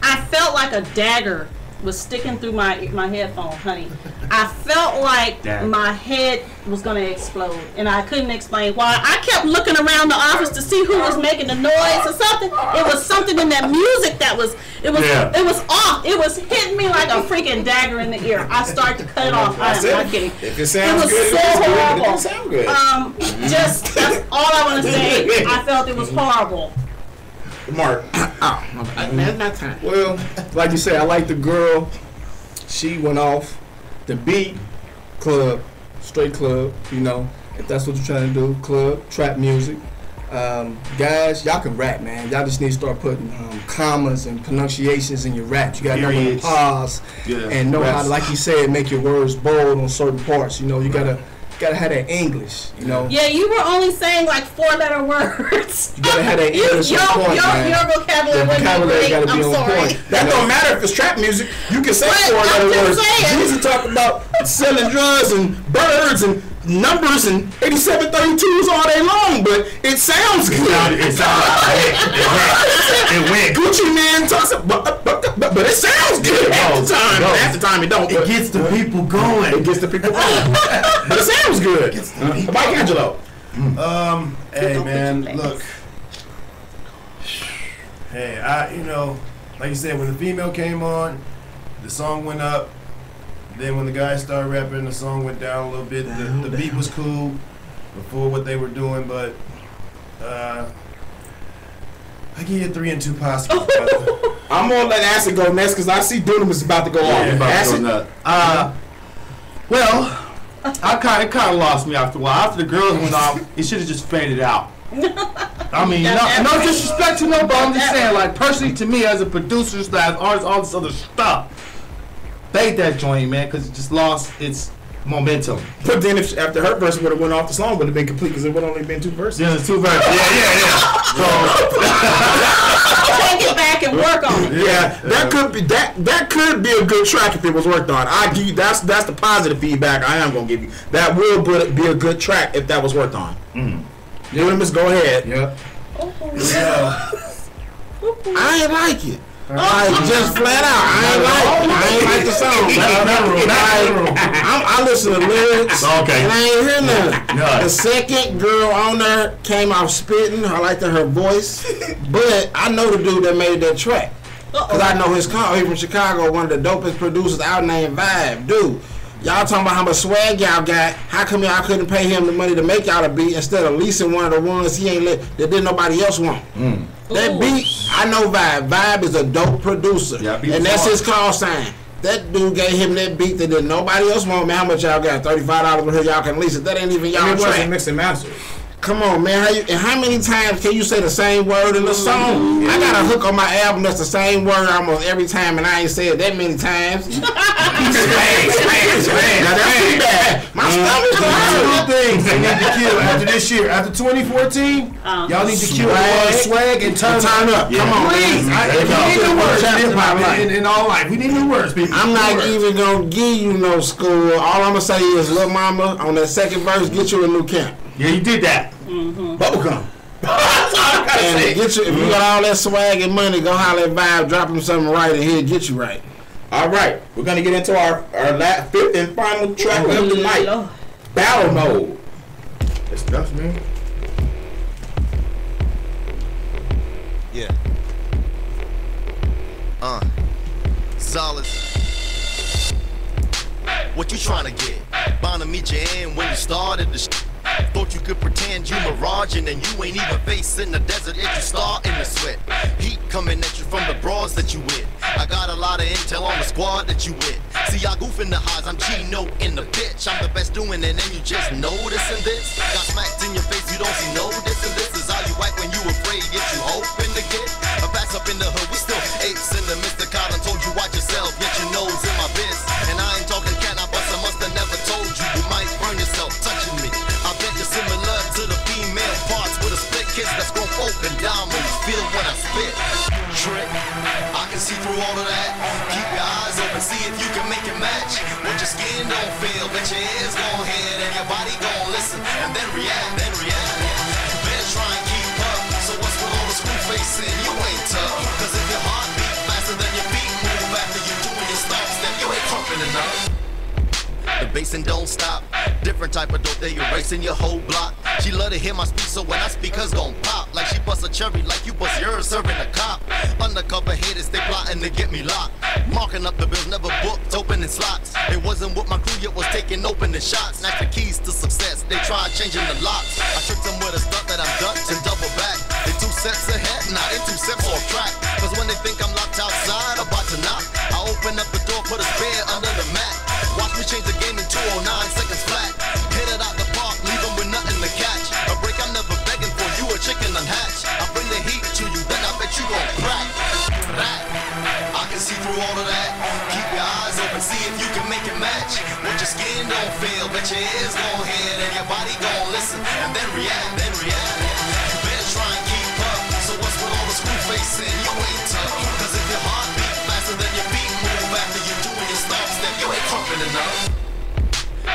I felt like a dagger was sticking through my headphone, honey. I felt like my head was gonna explode, and I couldn't explain why. I kept looking around the office to see who was making the noise or something. It was something in that music that was it was off. It was hitting me like a freaking dagger in the ear. I started to cut it off. I'm not kidding. If it sounds it was good, so horrible. It don't sound good. Just that's all I want to say. I felt it was horrible. Mark. That's not time. Well, like you say, I like the girl. She went off. The beat, club, straight club, you know. If that's what you're trying to do, club, trap music. Guys, y'all can rap, man. Y'all just need to start putting commas and pronunciations in your rap. You gotta know when to pause and know how to, like you said, make your words bold on certain parts. You know, you gotta have that English, you know. Yeah, you were only saying like 4-letter words. You gotta have that English on point, man. Your vocabulary gotta be on point. That don't matter if it's trap music. You can say 4-letter words. Jesus talk about selling drugs and birds and numbers and 8732s all day long, but it sounds good. It went. Gucci Man talks about, but it sounds good half the time. Half the time it don't. It gets the people going. It gets the people going. But it sounds good. Mike Angelo. Hey man, look. Hey, like you said, when the female came on, the song went up. Then when the guys started rapping, the song went down a little bit. The beat was cool before what they were doing, but I give you 3 and 2 possible. I'm gonna let Acid go next because I see Dunamis is about to go off. Acid. Well, it kind of lost me after a while. After the girls went off, it should have just faded out. I mean, no disrespect to nobody. I'm just saying, like, personally to me as a producer, / artist, all this other stuff, fade that joint, man, because it just lost its momentum. But then if after her verse would have went off, the song would have been complete because it would have only been 2 verses. Yeah, 2 verses. Yeah. So take it back and work on it. Yeah, that could be a good track if it was worked on. I give you that's the positive feedback I am gonna give you. That will be a good track if that was worked on. Dunamis, go ahead. Yep. I ain't like it. Just flat out, I ain't like the song. I listen to lyrics, and I ain't hear nothing. The second girl on there came out spitting. I liked her voice, but I know the dude that made that track because I know his car. He's from Chicago, one of the dopest producers out named Vibe. Dude, y'all talking about how much swag y'all got. How come y'all couldn't pay him the money to make y'all a beat instead of leasing one of the ones he ain't let that didn't nobody else want? That beat, I know Vibe. Vibe is a dope producer, and that's his call sign. That dude gave him that beat that did nobody else want. Man, how much y'all got? $35 per here. Y'all can lease it. That ain't even y'all It track. wasn't mixed and mastered. Come on, man. How many times can you say the same word in the song? I got a hook on my album that's the same word almost every time, and I ain't said that many times. Now that's pretty bad. My stomach's hurt. Two things they need to kill after this year. After 2014, y'all need to kill swag and turn up. Come on, please. We need the words in all life. We need the words, people. I'm not even gonna give you no school. All I'm gonna say is, Lil Mama, on that second verse, get you a new camp. Yeah, you did that. Bubblegum. And get you, if you got all that swag and money, go holler at Vibe, drop him something right, and he'll get you right. All right, we're gonna get into our last, 5th and final track of the night. Battle mode. It's nuts, man. Yeah. Solid. What you trying to get? Bound to meet your end when you started the Thought you could pretend you miraging and you ain't even facing the desert if you start in the sweat. Heat coming at you from the bras that you with. I got a lot of intel on the squad that you with. See, I goof in the highs, I'm G-No in the pitch. I'm the best doing it and you just noticing this. Got smacked in your face, you don't see no this, and this is how you act when you afraid. Get you hoping to get a pass up in the hood. We still apes in the Mr. Cotton told you watch yourself, get your nose in my biz. And I ain't talking can I bust, I must have never told you. You might burn yourself touching me. I bet you're similar to the female parts with a split kiss that's gon' open down when you feel when I spit. Trick, I can see through all of that. Keep your eyes open, see if you can make it match. What your skin don't feel, but your ears gon' hear and your body gon' listen and then react, You better try and keep up. So what's with all the screw facing? You ain't tough. Cause if your heart beat faster than your feet move after you doing your stops, then you ain't pumping enough. The bassin' don't stop. Different type of dope, they erasing your whole block. She love to hear my speech, so when I speak, hers gon' pop. Like she bust a cherry, like you bust yours, serving a cop. Undercover haters, they plotting to get me locked. Marking up the bills, never booked, opening slots. It wasn't with my crew, it was taking opening shots. Snatch the keys to success, they tried changing the locks. I tricked them with a stunt that I'm Dutch and double back. They 2 sets ahead, nah, they 2 steps off track. Cause when they think I'm locked outside, about to knock, I open up the door, put a spare under the mat. Watch me change the game in 209 seconds flat. Hit it out the park, leave them with nothing to catch. A break I'm never begging for, you a chicken unhatched. I bring the heat to you, then I bet you gon' crack. I can see through all of that. Keep your eyes open, see if you can make it match. What your skin don't feel, but your ears gon' hear and your body gon' listen and then react, You better try and keep up. So what's with all the screw facing? You ain't tough. Cause if your heart beat faster than your feet move after you doing your stops, then you ain't pumping enough.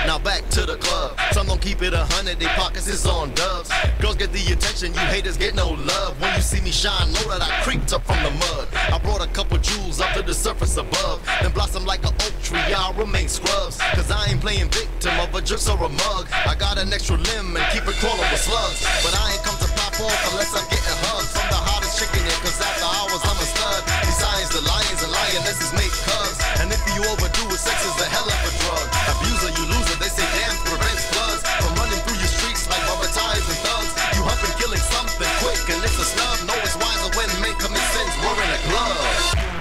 Now Now back to the club. Some don't keep it 100, they pockets is on dubs. Girls get the attention, you haters get no love. When you see me shine, know that I creeped up from the mud. I brought a couple jewels up to the surface above, then blossom like an oak tree, I'll remain scrubs. Cause I ain't playing victim of a jerk or a mug. I got an extra limb and keep it crawling with slugs. But I ain't come to pop off unless I'm getting hugs from the hottest chick in here, cause after hours I'm a stud. Besides the lions and lionesses make cubs. And if you overdo it, sex is a hell of a drug. Abuser, you loser, they say damn prevents floods from running through your streets like rubber tires and thugs. You humping, killing something quick and it's a snub. No, it's wiser when men commit sins wearing a glove.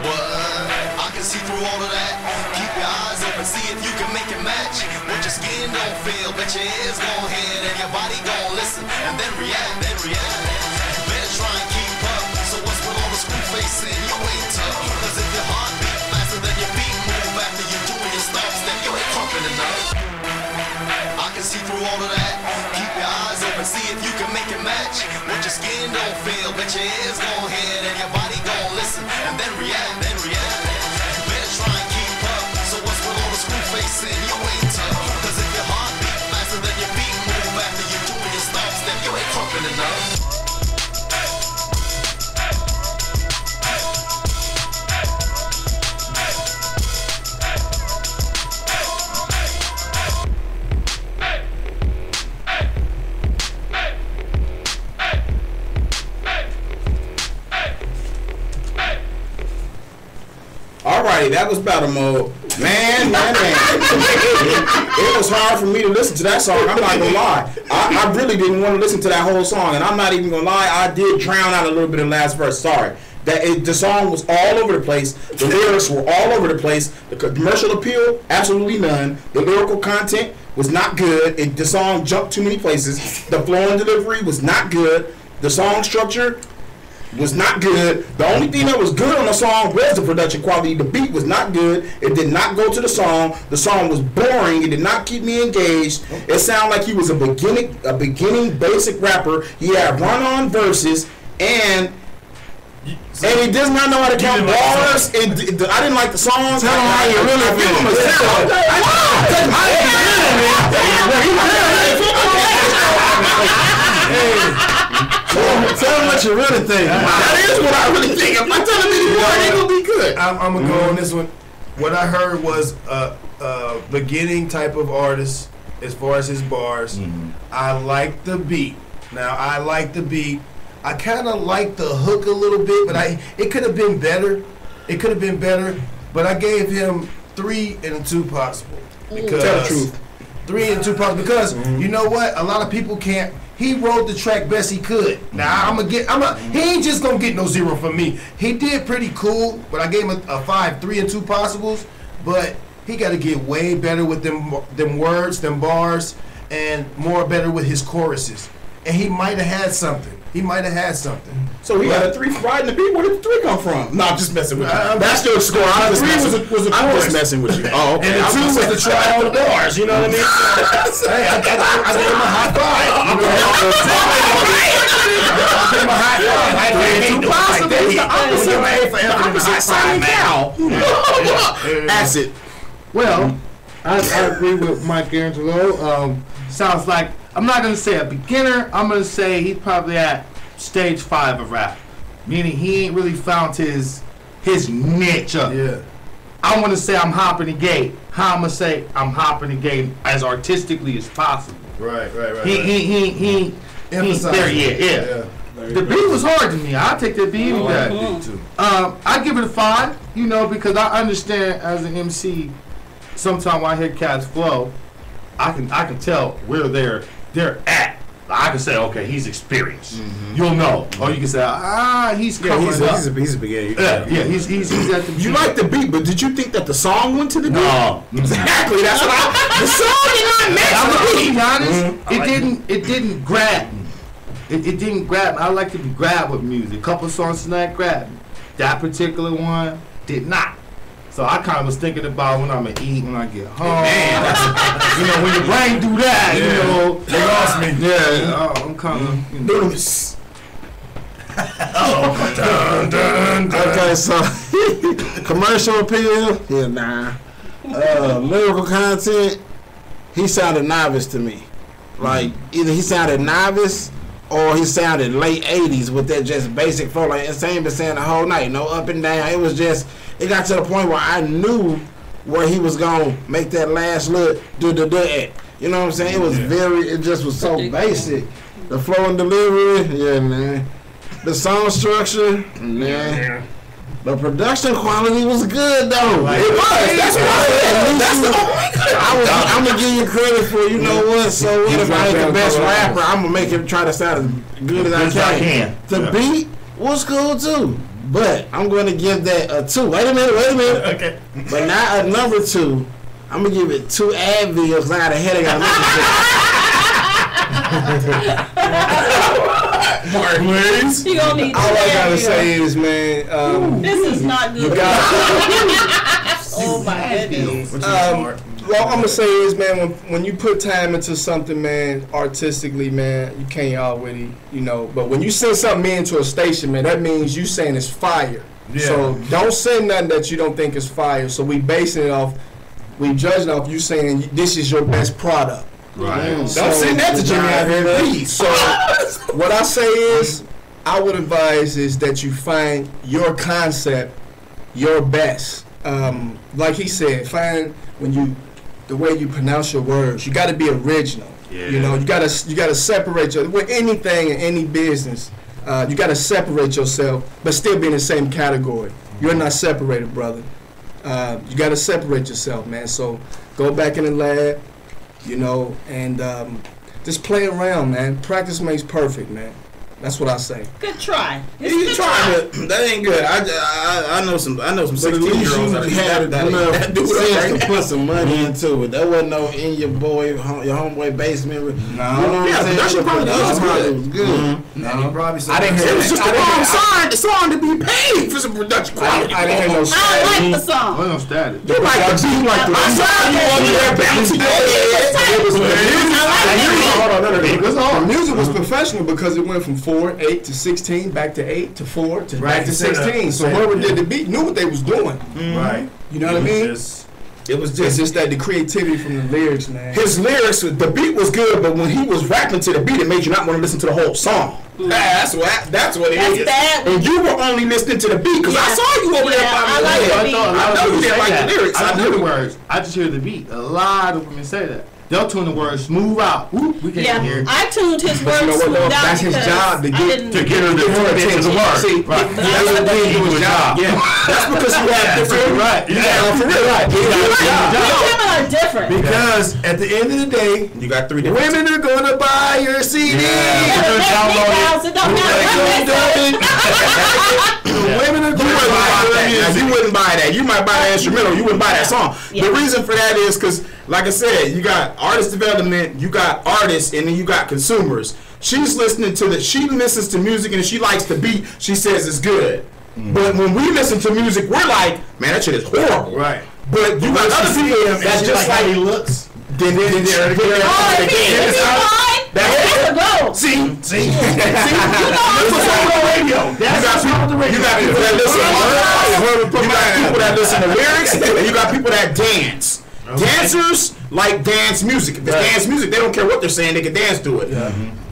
What? I can see through all of that. Keep your eyes open, see if you can make it match. What your skin don't feel, but your ears gon' hear and your body gon' listen and then react, then react. You better try and keep up. So what's with all the screw facing? You ain't tough. Cause if your heart beat faster than your feet move after you doing your stuff, then you ain't pumping enough. I can see through all of that. Keep your eyes open, see if you can make it match. What your skin don't feel, but your ears gon' hear and your body gon' listen and then react, then react. You better try and keep up. So what's with all the screw facing? You ain't tough. Cause if your heart beat faster than your feet move after you doing your stuff, then you ain't pumping enough. Alrighty, that was Battle Mode. Man. It was hard for me to listen to that song. I'm not gonna lie. I really didn't want to listen to that whole song, and I'm not even gonna lie. I did drown out a little bit in the last verse. Sorry. The song was all over the place. The lyrics were all over the place. The commercial appeal, absolutely none. The lyrical content was not good. The song jumped too many places. The flow and delivery was not good. The song structure was not good. The only thing that was good on the song was the production quality. The beat was not good. It did not go to the song. The song was boring. It did not keep me engaged. It sounded like he was a beginning basic rapper. He had run-on verses and he does not know how to count bars. I didn't like the songs. Tell him how you really feel. Tell him what you really think. That is what I really think. If I tell him anymore, it ain't gonna be good. I'm gonna go on this one. What I heard was a beginning type of artist as far as his bars. I like the beat. Now I like the beat. I kind of like the hook a little bit, but it could have been better. It could have been better, but I gave him 3 and 2 possible. Because tell the truth. 3 and 2 possible because you know what? A lot of people can't. He wrote the track best he could. Now he ain't just gonna get no 0 from me. He did pretty cool, but I gave him a 5, 3 and 2 possibles. But he got to get way better with them words, them bars, and more better with his choruses. And he might have had something. So he got a 3 riding the beat. Where did the 3 come from? No, I'm just messing with you. That's your score. I'm just messing with you. Oh, okay. And the 2 was the try on the bars. You know what I mean? Hey, I gave him a high five. I gave him a high five. Acid. Well, I agree with Mike Angelo. Sounds like, I'm not going to say a beginner. I'm going to say he's probably at stage 5 of rap. Meaning he ain't really found his niche up. Yeah. I want to say I'm hopping the gate. How I'm going to say I'm hopping the gate as artistically as possible. Right. He there, yeah. The beat was hard to me. I'll take that beat any day. I give it a 5, because I understand as an MC, sometimes when I hear cats flow, I can tell where they're at. I can say, okay, he's experienced. You'll know. Or you can say, he's coming up. He's a beginner. Yeah, he's at the beat. You like the beat, but did you think that the song went to the beat? No. Exactly. That's what the song did not match the beat. To be honest, it didn't grab me. It didn't grab me. I like to be grabbed with music. A couple songs tonight grabbed me. That particular one did not. So I kind of was thinking about when I'm going to eat, when I get home. Man, when your brain do that, They lost me. Yeah, I'm kind of nervous. Okay, so commercial appeal, lyrical content, he sounded novice to me. Like either he sounded novice or he sounded late 80s with that just basic flow. Like Insane been saying the whole night, no up and down. It was just, it got to the point where I knew where he was gonna make that last look at. You know what I'm saying? It was it just was so basic. The flow and delivery, yeah, man. The song structure, man. The production quality was good though. It was. That's why I'm gonna give you credit for, you know what? So what if I ain't the best rapper? I'm gonna make him try to sound as good as I can. The beat was cool too, but I'm gonna give that a 2. Wait a minute. Okay. But not a number 2. I'm gonna give it 2 Advils because I got a headache. Mark, please. You gonna need all I gotta say is, man, this is not good. You got oh my goodness. Well, I'm gonna say is, man, when you put time into something, man, artistically, man, you can't already, you know. But when you send something into a station, man, that means you saying it's fire. Yeah. So don't send nothing that you don't think is fire. So we basing it off, we judging off you saying this is your best product. Right. Don't send that to Jimmy out here, please. So what I say is, I would advise is that you find your concept, your best. Like he said, find the way you pronounce your words. You got to be original. Yeah. You know, you gotta separate with anything in any business. You got to separate yourself, but still be in the same category. You're not separated, brother. You got to separate yourself, man. So go back in the lab. You know, and just play around, man. Practice makes perfect, man. That's what I say. Good try. You try, but that ain't good. I know some 16-year-olds that had enough do sense to put some money into it. That wasn't no in your homeboy basement. No. You know what I'm saying? Production quality was good. No, probably I didn't hear it. Was just the wrong song to be paid for some production quality. I didn't hear no static. I like the song. Well, no static. You like the beat, like the song. You want me there bouncing your head. The music was professional because it went from 4, 8 to 16, back to 8 to 4 to back to 16. So whoever did the beat knew what they was doing. Right. You know what I mean? It was It's just that the creativity from the lyrics, man. His lyrics, the beat was good, but when he was rapping to the beat, it made you not want to listen to the whole song. That's what it is. Bad. And you were only listening to the beat because I saw you over there. I know you didn't like the lyrics. I know the words. I just hear the beat. A lot of women say that. They'll tune the words smooth out. Ooh, we can't hear. I tuned his words you know what, smooth out. that's his job to get her to the word. See, right. that's what he do his job. Yeah, that's because you have different. Right. For real, right? Women are different. Because at the end of the day, You got 3 different. women are gonna buy your CD. Women are gonna buy that. You wouldn't buy that. You might buy the instrumental. You wouldn't buy that song. Yeah. The reason for that is because, like I said, you got artist development, you got artists, and then you got consumers. She's listening to she listens to music and if she likes the beat, she says it's good. But when we listen to music, we're like, man, that shit is horrible. Right. But you got other people that's just like he looks. Then See, you got people that listen to lyrics, and you got people that dance. Dancers like dance music. If it's dance music, they don't care what they're saying; they can dance to it.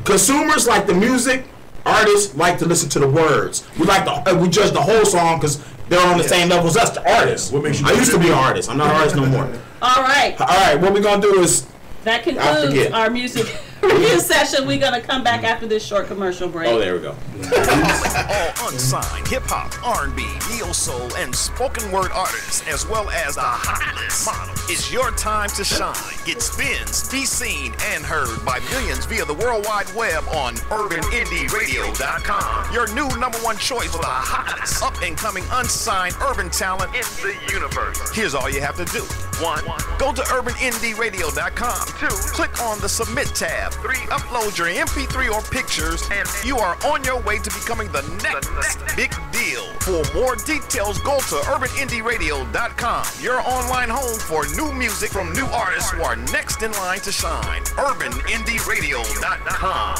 Consumers like the music. Artists like to listen to the words. We judge the whole song because they're on the same level as us, the artists. What makes you I used to be an artist. I'm not an artist no more. All right. What we're gonna do is that concludes our music review session. We're gonna come back after this short commercial break. Oh, there we go. All unsigned hip-hop, R&B, neo-soul, and spoken word artists, as well as the hottest model. It's your time to shine. Get spins, be seen, and heard by millions via the World Wide Web on UrbanIndieRadio.com. Your new #1 choice for the hottest up-and-coming unsigned urban talent in the universe. Here's all you have to do. 1. Go to UrbanIndieRadio.com. 2. Click on the Submit tab. 3. Upload your MP3 or pictures, and you are on your way to becoming the next big deal. For more details, go to UrbanIndieRadio.com. Your online home for new music from new artists who are next in line to shine. UrbanIndieRadio.com.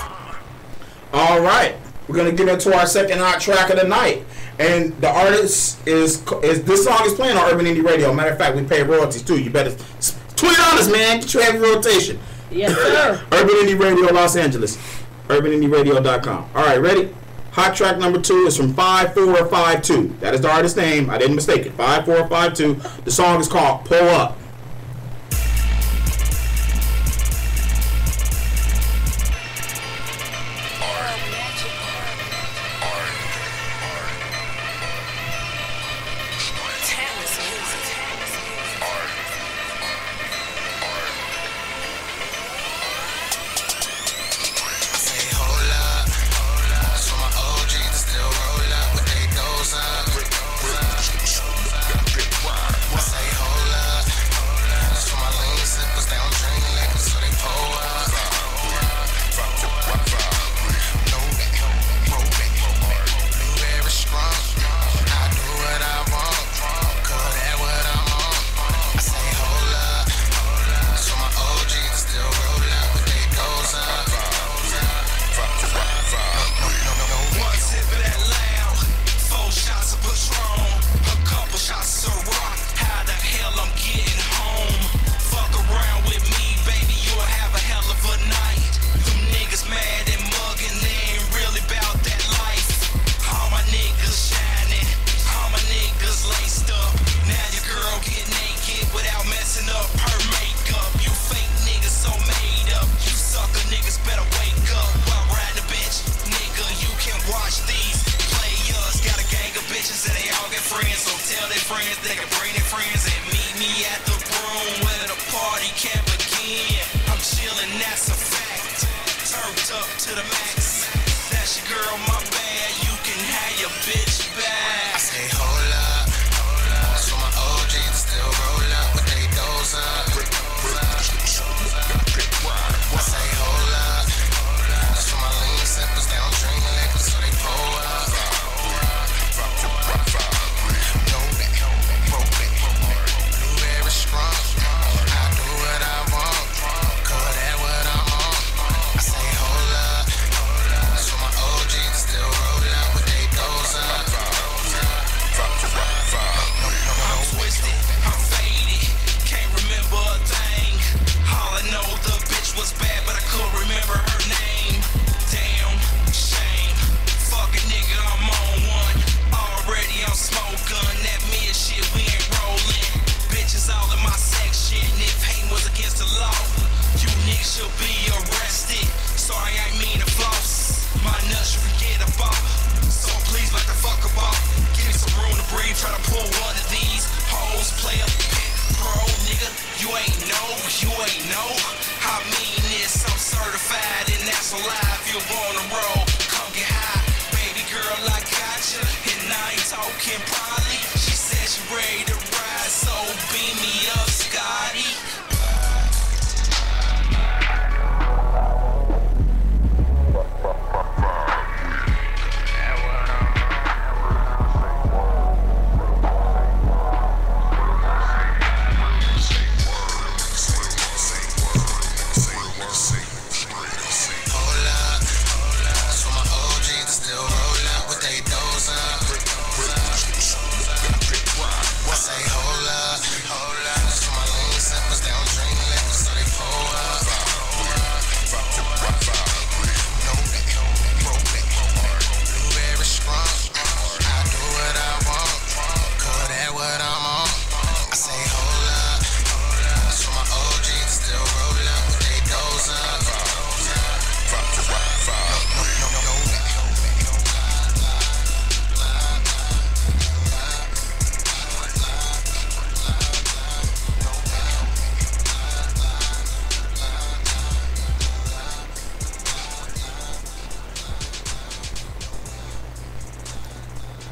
All right, we're gonna get into our second hot track of the night, and the artist is this song is playing on Urban Indie Radio. Matter of fact, we pay royalties too. You better $20, man. Get your heavy rotation. Yes, sir. Urban Indie Radio Los Angeles. UrbanIndieRadio.com. All right, ready? Hot track number 2 is from 5452. That is the artist name. I didn't mistake it. 5452. The song is called Pull Up.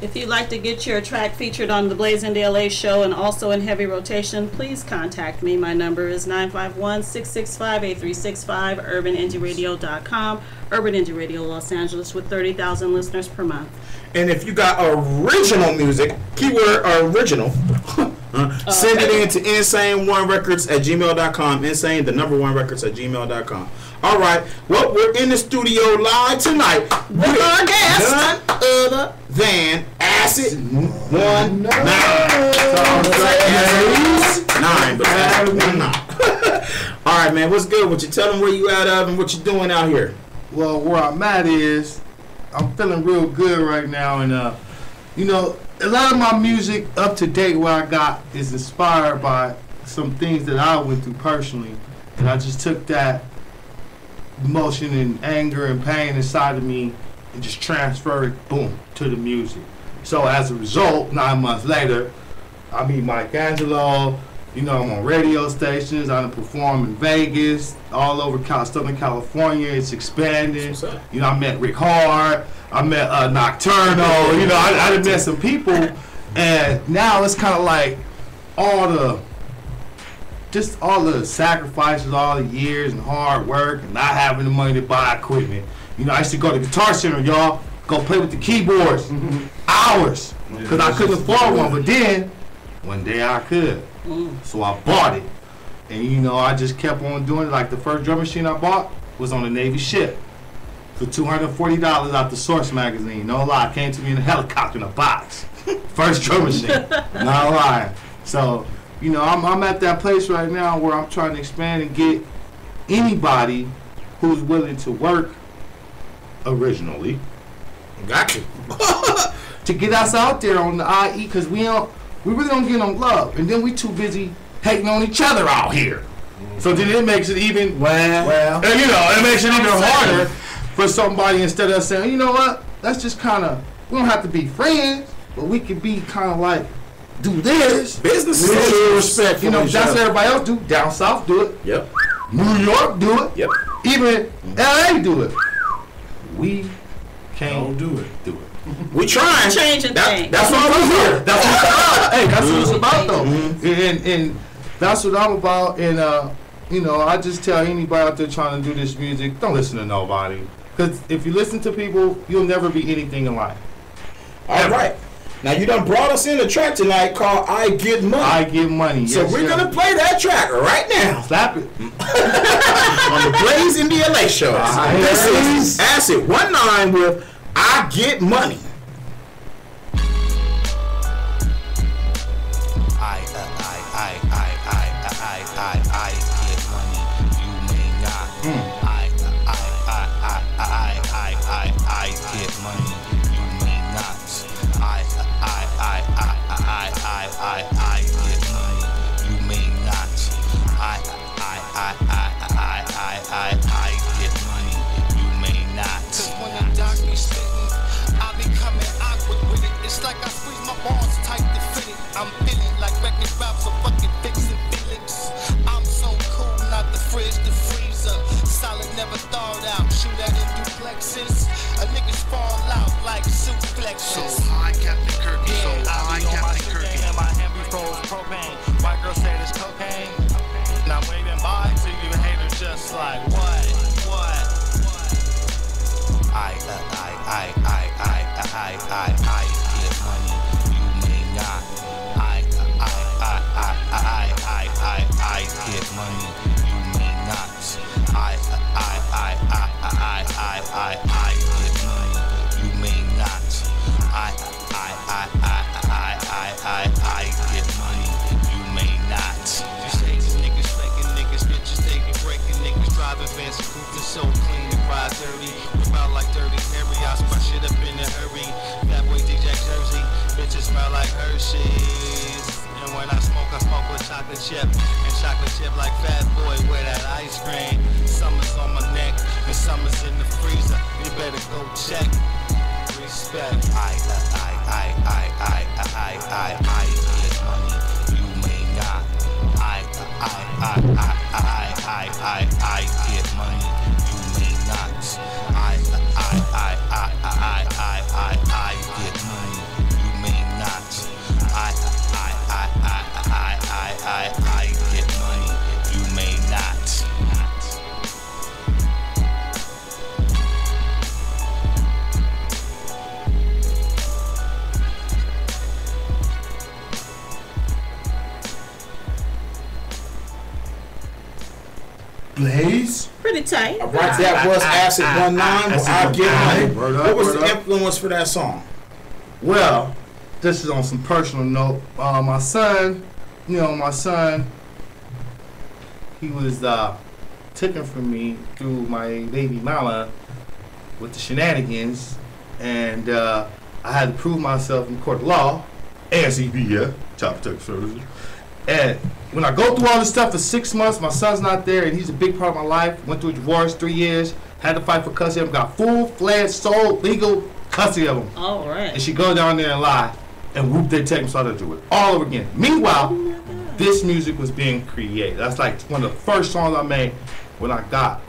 If you'd like to get your track featured on the Blaze in LA show and also in heavy rotation, please contact me. My number is 951-665-8365, urbanindieradio.com, Urban Indie Radio Los Angeles, with 30,000 listeners per month. And if you got original music, keyword original, send it in to insane1records@gmail.com. Insane, the number 1 records@gmail.com. All right. Well, we're in the studio live tonight with our guest, none other than Acid 19. 9, but that's 1-9. All right, man. What's good with you? Tell them where you out of and what you doing out here. Well, where I'm at is I'm feeling real good right now, and you know, a lot of my music up to date, what I got is inspired by some things that I went through personally, and I just took that emotion and anger and pain inside of me and just transferred it, boom, to the music. So as a result, 9 months later, I meet Mike Angelo. You know, I'm on radio stations. I done perform in Vegas, all over Southern California. It's expanding. You know, I met Rick Hard. I met Nocturno. You know, I done met some people, and now it's kind of like all the sacrifices, all the years and hard work, and not having the money to buy equipment. You know, I used to go to Guitar Center, y'all, go play with the keyboards, hours, because I couldn't afford one. But then, one day I could. So I bought it. And, you know, I just kept on doing it. Like, the first drum machine I bought was on a Navy ship for $240 out the Source magazine. No lie, came to me in a helicopter in a box. First drum machine. Not lying. So, you know, I'm at that place right now where I'm trying to expand and get anybody who's willing to work originally. Got you. To get us out there on the IE, because we really don't get no love. And then we too busy hating on each other out here. So then it makes it even, well, you know, it makes it even harder for somebody, instead of saying, you know what, let's just kind of, we don't have to be friends, but we could be kind of like, do this. Business is respect. You know, that's what everybody else do. Down south do it. Yep. New York do it. Yep. Even LA do it. We can't do it. We trying. Changing things. That's what I'm here. That's what it's about. Hey, that's what it's about, though. And that's what I'm about. And you know, I just tell anybody out there trying to do this music, don't listen to nobody. Because if you listen to people, you'll never be anything in life. All right. Now, you done brought us in a track tonight called I Get Money. I Get Money, yes. So we're going to play that track right now. Slap it. On the Blaze in the LA show. This is Acid 19 with I Get Money. I'm feeling like record raps are fucking fixing feelings. I'm so cool, not the fridge, the freezer. Solid, never thawed out. Shoot at in duplexes. A niggas fall out like suplexes. So high, Captain Kirky. So high, Captain Kirky. And my hand be froze propane. White girl said it's cocaine. Now waving by to you haters just like what? I get money. You may not. I get money, you may not. I get money, you may not. I get money, you may not. Just hating niggas, faking niggas, bitches, taking, breaking niggas, driving fancy coupes, so clean and ride dirty. Smell like dirty Harry, I smash shit up in a hurry. That boy DJ Jersey, bitches smell like Hershey's. And when I smoke with chocolate chip. And chocolate chip like Fat Boy with that ice cream. Summer's on my neck and summer's in the freezer. You better go check. Respect. I get money. You may not. I get money. You may not. I get money. You may not. I get money, you may not. Blaze? Pretty tight. All right, that was Acid 19 with I Get Money. What was the influence for that song? Well, this is on some personal note. My son you know, my son, he was taken from me through my baby mama with the shenanigans, and I had to prove myself in court of law, ASEP, Child Protective Services. And when I go through all this stuff for 6 months, my son's not there, and he's a big part of my life. Went through a divorce, 3 years, had to fight for custody of him, got full-fledged, sole, legal custody of him. All right. And she go down there and lie, and whoop, they take him, so I do it all over again. Meanwhile, this music was being created. That's like one of the first songs I made when I got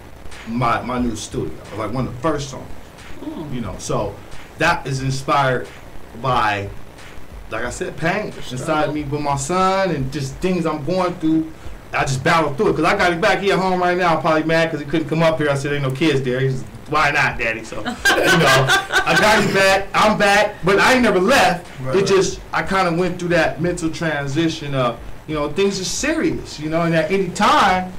my new studio. Like one of the first songs, you know. So that is inspired by, like I said, pain inside me with my son and just things I'm going through. I just battled through it because I got him back here at home right now. Probably mad because he couldn't come up here. I said, ain't no kids there. He's, why not, Daddy? So, you know, I got him back. I'm back, but I ain't never left. Right. It just, I kind of went through that mental transition of, you know, things are serious, you know, and at any time,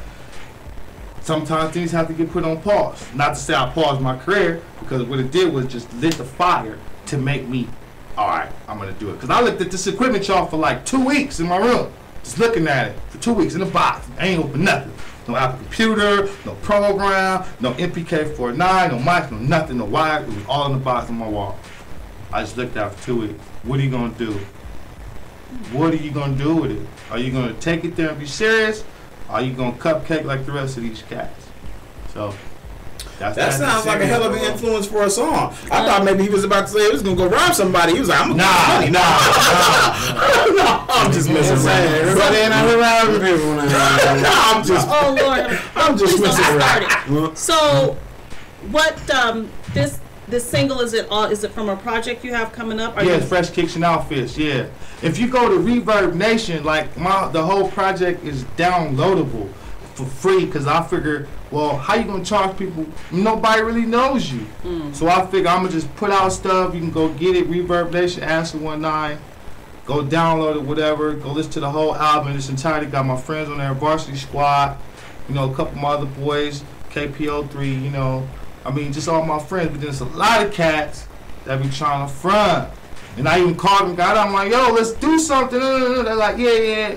sometimes things have to get put on pause. Not to say I paused my career, because what it did was just lit the fire to make me, all right, I'm going to do it. Because I looked at this equipment, y'all, for like 2 weeks in my room. Just looking at it for 2 weeks in the box. I ain't open nothing. No Apple computer, no program, no MPK49, no mic, no nothing, no wire. It was all in the box on my wall. I just looked at it for 2 weeks. What are you going to do? What are you going to do with it? Are you going to take it there and be serious? Or are you going to cupcake like the rest of these cats? So, that sounds like a hell of an influence for a song. I thought maybe he was about to say he was going to go rob somebody. He was like, I'm going to get money. Nah. I'm just messing around. Everybody ain't out here robbing people. Oh, Lord. I'm just messing around. So, what, this single, is it from a project you have coming up? Yeah, Fresh Kicks and Outfits, yeah. If you go to Reverb Nation, like the whole project is downloadable for free, because I figure, well, how you gonna charge people? Nobody really knows you. So I figure I'm gonna just put out stuff. You can go get it, Reverb Nation, Answer 19. Go download it, whatever. Go listen to the whole album in its entirety. Got my friends on there, Varsity Squad, you know, a couple of my other boys, KPO3, you know. I mean, just all my friends. But there's a lot of cats that be trying to front. And I even called them, got I'm like, yo, let's do something. They're like, yeah.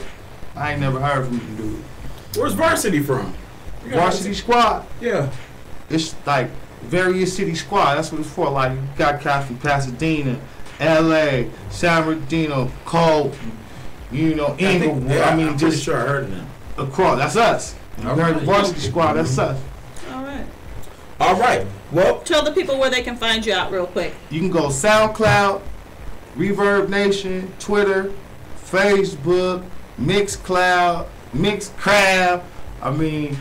I ain't never heard from you, dude. Where's Varsity from? Varsity Squad. Yeah. It's like various city squad. That's what it's for. Like, you got cats from Pasadena, LA, San Bernardino, Colton, you know, Inglewood. I mean, I'm just sure I heard of them. Across. That's us. You heard the Varsity Squad. That's us. All right. Well, tell the people where they can find you out real quick. You can go SoundCloud, Reverb Nation, Twitter, Facebook, Mixcloud, Mixcrab. I mean,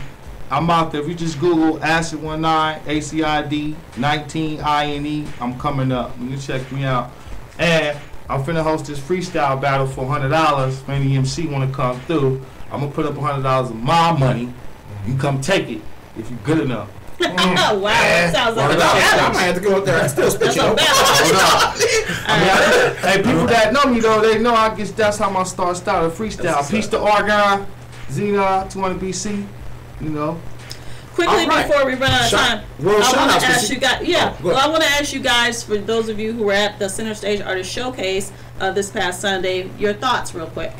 I'm out there. If you just Google Acid 19, ACID 19 INE, I'm coming up. You can check me out. And I'm finna host this freestyle battle for $100. If any MC wanna come through, I'm gonna put up $100 of my money. You come take it if you're good enough. Oh, wow. That sounds like a I might have to go up there and still spit you up. Hey, people that know me, though, they know I guess that's how my start started. Freestyle. Peace to Argon, Xena, 200 BC, you know. Quickly, before we run out of time, I want to ask you guys. I want to ask you guys, for those of you who were at the Center Stage Artist Showcase this past Sunday, your thoughts, real quick.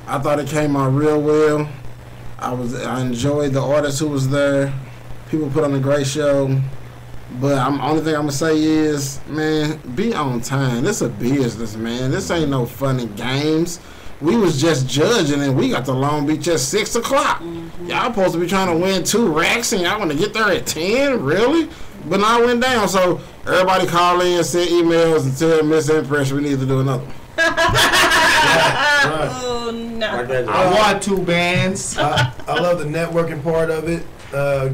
I thought it came out real well. I enjoyed the artists who was there. People put on a great show. But only thing I'm gonna say is, man, be on time. This a business, man. This ain't no funny games. We was just judging and we got to Long Beach at 6 o'clock. Y'all supposed to be trying to win 2 racks and y'all want to get there at 10? Really? But now I went down. So everybody call in, send emails, and tell Miss Impression we need to do another one. Oh, no. I want 2 bands. I love the networking part of it.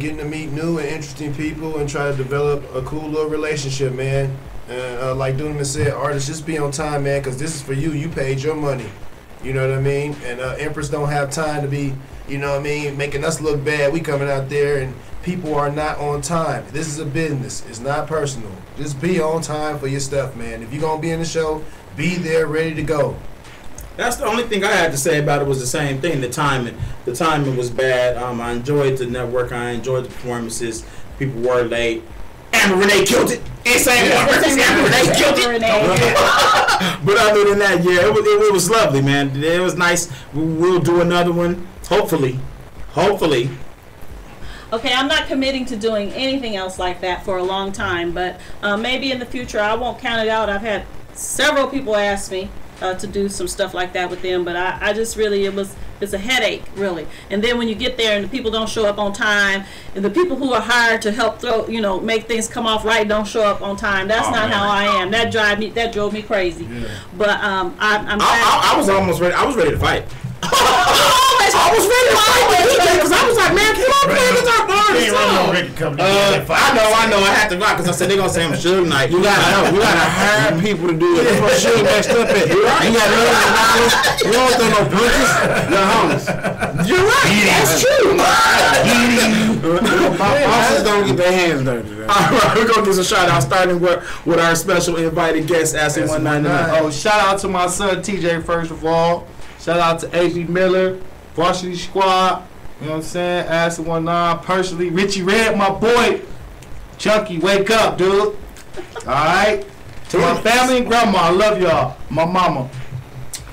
Getting to meet new and interesting people and try to develop a cool little relationship, man. And like Duneman said, artists, just be on time, man, because this is for you. You paid your money. You know what I mean? And Empress don't have time to be, you know what I mean, making us look bad. We coming out there and people are not on time. This is a business. It's not personal. Just be on time for your stuff, man. If you're going to be in the show, be there ready to go. That's the only thing I had to say about it was the same thing. The timing was bad. I enjoyed the network. I enjoyed the performances. People were late. Amber Renee killed it. Insane One Records. They killed it. But other than that, yeah, it was lovely, man. It was nice. We'll do another one, hopefully. Okay, I'm not committing to doing anything else like that for a long time, but maybe in the future. I won't count it out. I've had several people ask me to do some stuff like that with them, but I just really, it's a headache, really. And then when you get there and the people don't show up on time, and the people who are hired to help make things come off right don't show up on time, that's not how I am. That drove me crazy. Yeah. But I was almost ready. I was ready to fight. I was ready to fight the DJ because I was like, man, come on, play this our bar. I know. I had to rock because I said they're gonna say I'm Suge Knight. You gotta hire people to do it. That's what Suge messed up at. You got $1,000,000. You don't throw no punches. You're homeless. You're right. That's true. Bosses don't get their hands dirty. All right, we're gonna give some shout out starting with our special invited guest, Acid 199. Oh, shout out to my son TJ first of all. Shout out to A.B. Miller, Varsity Squad, you know what I'm saying? Acid 199, personally. Richie Red, my boy. Chunky, wake up, dude. Alright? To my family and grandma, I love y'all. My mama.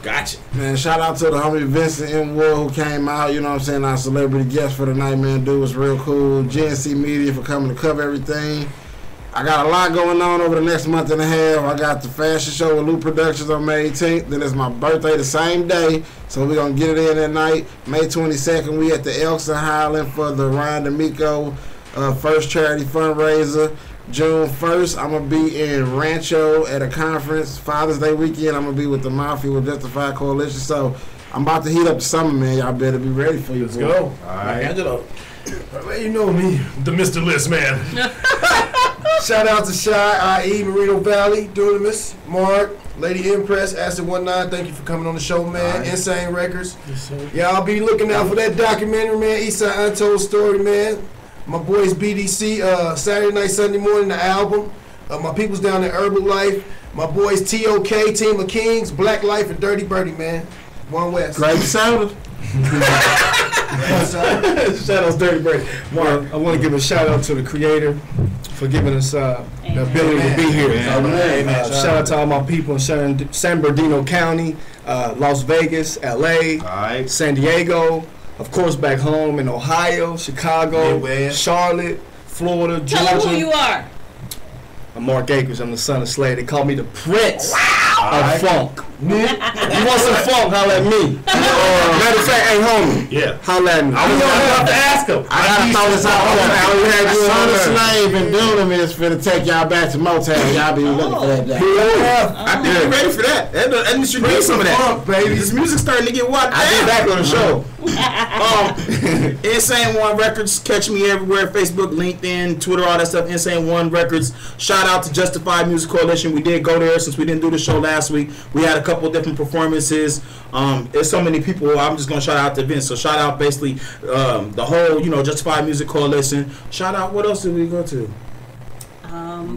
Gotcha. Man, shout out to the homie Vincent M. Ward who came out, you know what I'm saying? Our celebrity guest for the night, man. Dude was real cool. GNC Media for coming to cover everything. I got a lot going on over the next month and a half. I got the fashion show with Loop Productions on May 18th. Then it's my birthday the same day. So we're going to get it in that night. May 22nd, we at the Elks in Highland for the Ryan D'Amico first charity fundraiser. June 1st, I'm going to be in Rancho at a conference. Father's Day weekend, I'm going to be with the Mafia with Justified Coalition. So I'm about to heat up the summer, man. Y'all better be ready for you. Let's go. All right. Angelo. Well, you know me. The Mr. List man. Shout out to Shy, IE, Moreno Valley, Dunamis, Mark, Lady Impress, Acid 19. Thank you for coming on the show, man. Right. Insane Records. Yes, sir. Y'all be looking out for that documentary, man. Eastside Untold Story, man. My boys BDC, Saturday night, Sunday morning, the album. My people's down at Herbalife. My boys TOK, Team of Kings, Black Life, and Dirty Birdie, man. One West. Great sound. Shout out Dirty Birdie. Mark, I want to give a shout out to the creator for giving us the ability to be here. Shout out to all my people in San Bernardino County, Las Vegas, LA, San Diego, of course back home in Ohio, Chicago, Charlotte, Florida, Georgia. Tell them who you are. I'm Mark Akers. I'm the son of Slade. They call me the Prince of Funk. You want some funk? Holla at me. Matter of fact, hey homie. Yeah. Holla at me. I was gonna ask him. I gotta throw this out. Son of Slave and Doolin is finna take y'all back to Motown. Y'all be looking for that. I think we're ready for that. And should need some of that. Funk, baby. This music's starting to get wild. I'll be back on the show. Insane One Records. Catch me everywhere. Facebook, LinkedIn, Twitter, all that stuff. Insane One Records. Shout out to Justified Music Coalition. We did go there since we didn't do the show last week. We had a couple of different performances. There's so many people. I'm just gonna shout out to Vince. So shout out basically the whole, Justified Music Coalition. Shout out. What else did we go to?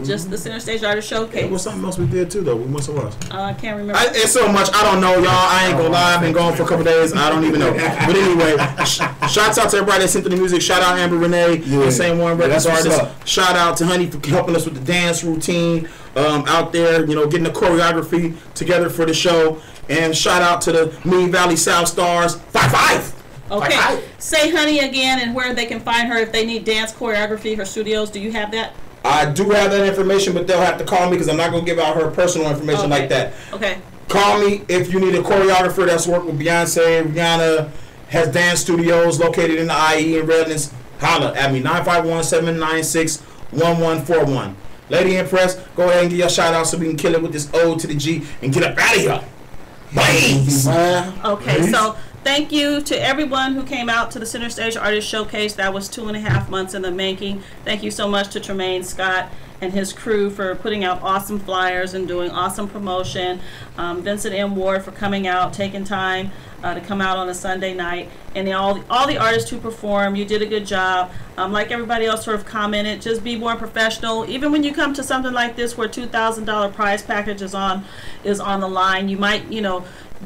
Just the Center Stage Artist Showcase. There was something else we did too, though. We must have watched. I can't remember. It's so much. I don't know, y'all. I ain't gonna lie. I've been gone for a couple days. I don't even know. But anyway, shouts out to everybody that sent to the music. Shout out Amber Renee, Insane One Records artist. Shout out to Honey for helping us with the dance routine out there. Getting the choreography together for the show. And shout out to the Mean Valley South Stars. 5-5. Okay. 5-5. Say Honey again and where they can find her if they need dance choreography. Her studios. Do you have that? I do have that information, but they'll have to call me because I'm not going to give out her personal information like that. Okay. Call me if you need a choreographer that's worked with Beyonce. Rihanna has dance studios located in the IE in Redlands. Holla at me, 951-796-1141. Lady Impress, go ahead and give your shout out so we can kill it with this O to the G and get up out of here. Please. Okay, so thank you to everyone who came out to the Center Stage Artist Showcase. That was 2.5 months in the making. Thank you so much to Tremaine Scott and his crew for putting out awesome flyers and doing awesome promotion. Vincent M. Ward for coming out, taking time to come out on a Sunday night. And all the artists who performed, you did a good job. Like everybody else sort of commented, just be more professional. Even when you come to something like this where $2,000 prize package is on the line, you might,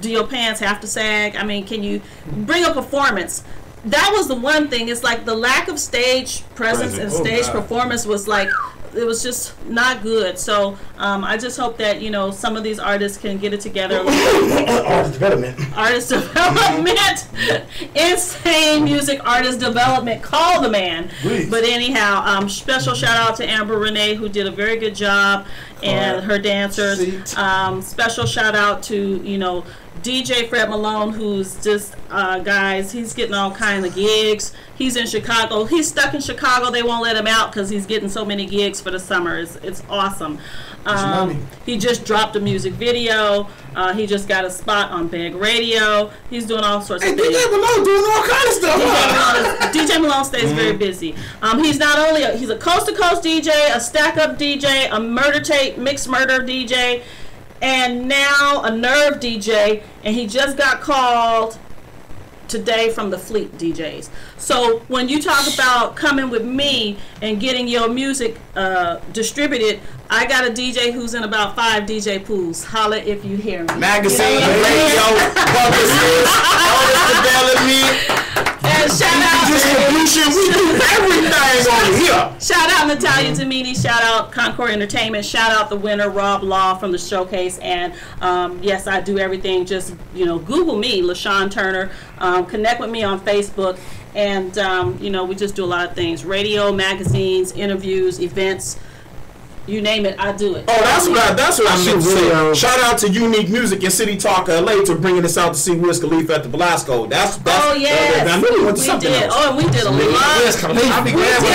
do your pants have to sag? I mean, can you bring a performance? That was the one thing. It's like the lack of stage presence and stage performance was like it was just not good. So I just hope that, you know, some of these artists can get it together. Artist development. Artist development. Insane music artist development. Call the man. Please. But anyhow, special shout out to Amber Renee, who did a very good job, and her dancers. Special shout out to, you know, DJ Fred Malone, who's just, guys, he's getting all kinds of gigs. He's in Chicago. He's stuck in Chicago. They won't let him out because he's getting so many gigs for the summer. It's awesome. He just dropped a music video. He just got a spot on Big Radio. He's doing all sorts of things. DJ Malone doing all kind of stuff. DJ Malone stays very busy. He's not only he's a coast-to-coast DJ, a stack-up DJ, a murder tape, mixed murder DJ, and now a nerve DJ, and he just got called today from the Fleet DJs. So when you talk about coming with me and getting your music distributed, I got a DJ who's in about 5 DJ pools. Holla if you hear me. Magazine, radio, publicist, artist development. And shout out distribution, we do everything on here. Shout out Natalia Tamini, shout out Concord Entertainment, shout out the winner Rob Law from the showcase, and yes, I do everything. Just, you know, Google me, LaShawn Turner, connect with me on Facebook, and you know, we just do a lot of things: radio, magazines, interviews, events. You name it, I do it. Oh, that's what I meant to say. Shout out to Unique Music and City Talk LA to bringing us out to see Wiz Khalifa at the Velasco. That's oh yes, I knew we went to something else. Oh, and we did a lot. Wiz Khalifa. I'll be glad when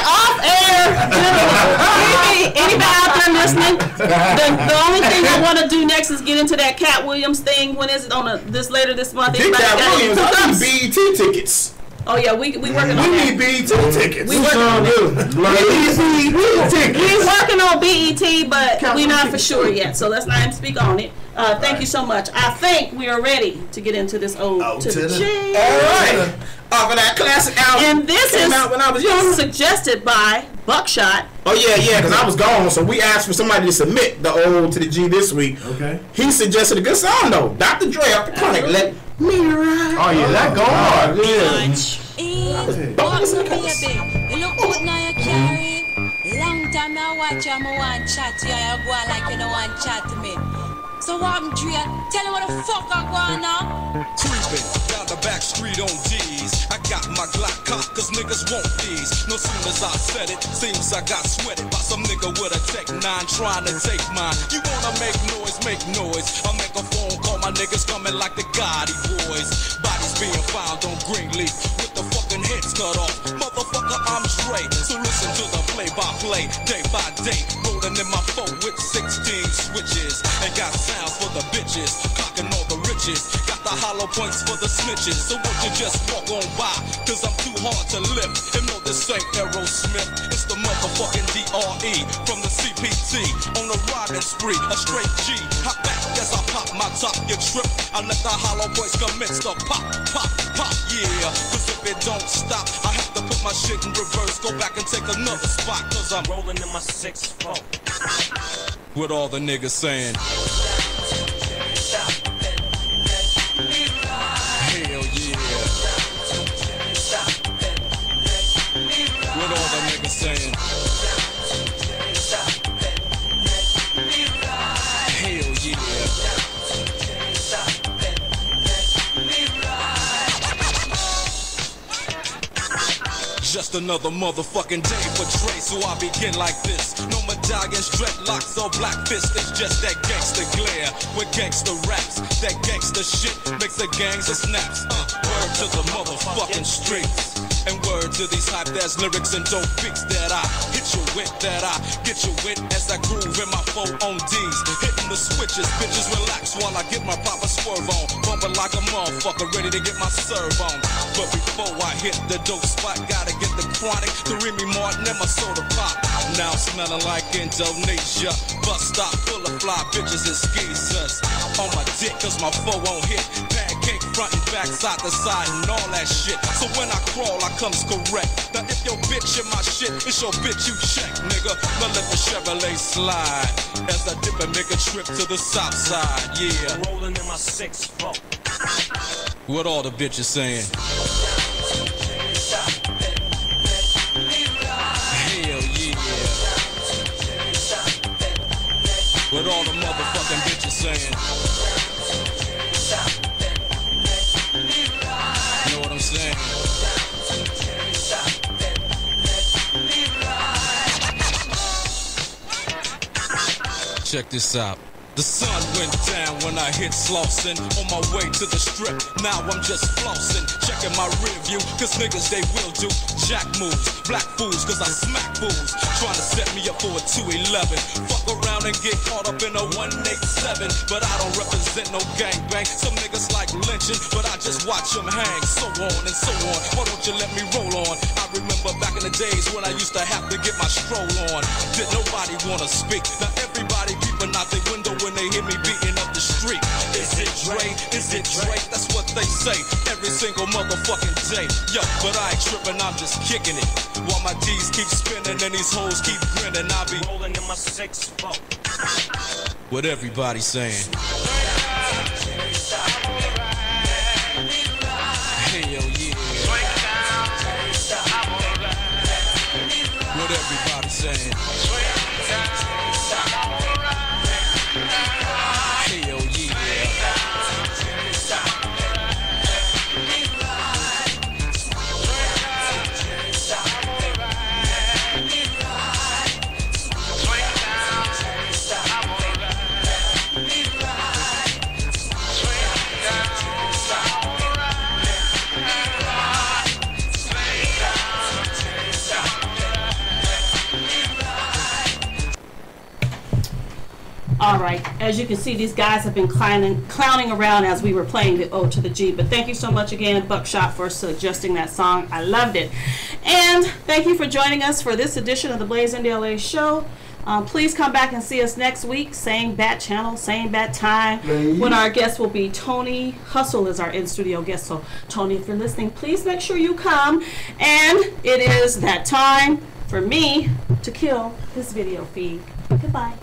off air. Anybody out there listening? The only thing I want to do next is get into that Cat Williams thing. When is it on later this month? Get Cat Williams. I need BET tickets. Oh yeah, we working on that. We need BET tickets. We working on it. We working on BET, but we're not for sure yet. So let's not even speak on it. Thank you so much. I think we are ready to get into this ode to the G. All right. Off of that classic album. And this is out when I was young. Suggested by Buckshot. Oh yeah, because I was gone, so we asked for somebody to submit the ode to the G this week. Okay. He suggested a good song though. Dr. Dre off the Chronic. Let me ride. Oh yeah, that go hard. You look good now you carry. Long time I watch you, I want chat to you. You go on like you don't want chat to me. So what I'm Dre? Tell me what the fuck I go on now. Creeping down the back street on D's. I got my Glock cock, cause niggas want these. No soon as I said it, seems I got sweated by some nigga with a Tech 9 trying to take mine. You wanna make noise, make noise. I'll make a phone call, my niggas coming like the Gotti boys. Bodies being found on Greenleaf with the fucking heads cut off. Motherfucker, I'm straight. So listen to the play-by-play, day by day. Rolling in my phone with 16 switches. And got sounds for the bitches, clocking all the riches. Got the hollow points for the snitches. So won't you just walk on by, cause I'm too hard to lift. And no, this ain't Aerosmith, it's the motherfucking DRE from the CPT. On the riding spree, a straight G. Hop back as I pop my top, you trip. I let the hollow points commence to pop, pop, pop, yeah. Cause if it don't stop, I have to put my shit in reverse. Go back and take another spot, cause I'm rolling in my 6-4. What all the niggas saying? Hell yeah. What all the niggas saying? Hell yeah. Just another motherfucking day for Dre, so I begin like this. No medallions, dreadlocks, or black fists. It's just that gangster glare with gangster raps. That gangster shit makes the gangs of snaps. Word to the motherfucking streets. And word to these hype-ass lyrics and dope beats that I hit you with, that I get you with as I groove in my 4 on D's. Hitting the switches, bitches relax while I get my proper swerve on. Bumping like a motherfucker, ready to get my serve on. But before I hit the dope spot, gotta get the Chronic, the Remy Martin and my soda pop. Now smelling like Indonesia. Bus stop full of fly bitches and skeezers. On my dick cause my 4 won't hit. Pancake front and back, side to side and all that shit. So when I crawl, I comes correct. Now if your bitch in my shit, it's your bitch you check, nigga. Now let the Chevrolet slide as I dip and make a trip to the south side, yeah. Rolling in my 6-4. What all the bitches saying? With all the motherfucking bitches saying. You know what I'm saying? Check this out. The sun went down when I hit Slauson. On my way to the strip, now I'm just flossing. Checking my rear view, cause niggas they will do jack moves. Black fools, cause I smack fools. Trying to set me up for a 211. Fuck around and get caught up in a 187. But I don't represent no gangbang. Some niggas like lynching, but I just watch them hang. So on and so on. Why don't you let me roll on? I remember back in the days when I used to have to get my stroll on. Did nobody wanna speak? Now everybody peeping out the window when they hear me beating up the street. Is it Dre? Is it Dre? That's what they say every single motherfucking day. Yo, but I ain't tripping, I'm just kicking it. While my D's keep spinning and these hoes keep grinning, I be rolling in my 6-4. What everybody saying. Hell yeah. What everybody saying. All right, as you can see, these guys have been clowning around as we were playing the O to the G. But thank you so much again, Buckshot, for suggesting that song. I loved it. And thank you for joining us for this edition of the Blaze in LA show. Please come back and see us next week, same bat channel, same bat time, when our guest will be Tony Hustle is our in-studio guest. So, Tony, if you're listening, please make sure you come. And it is that time for me to kill this video feed. Goodbye.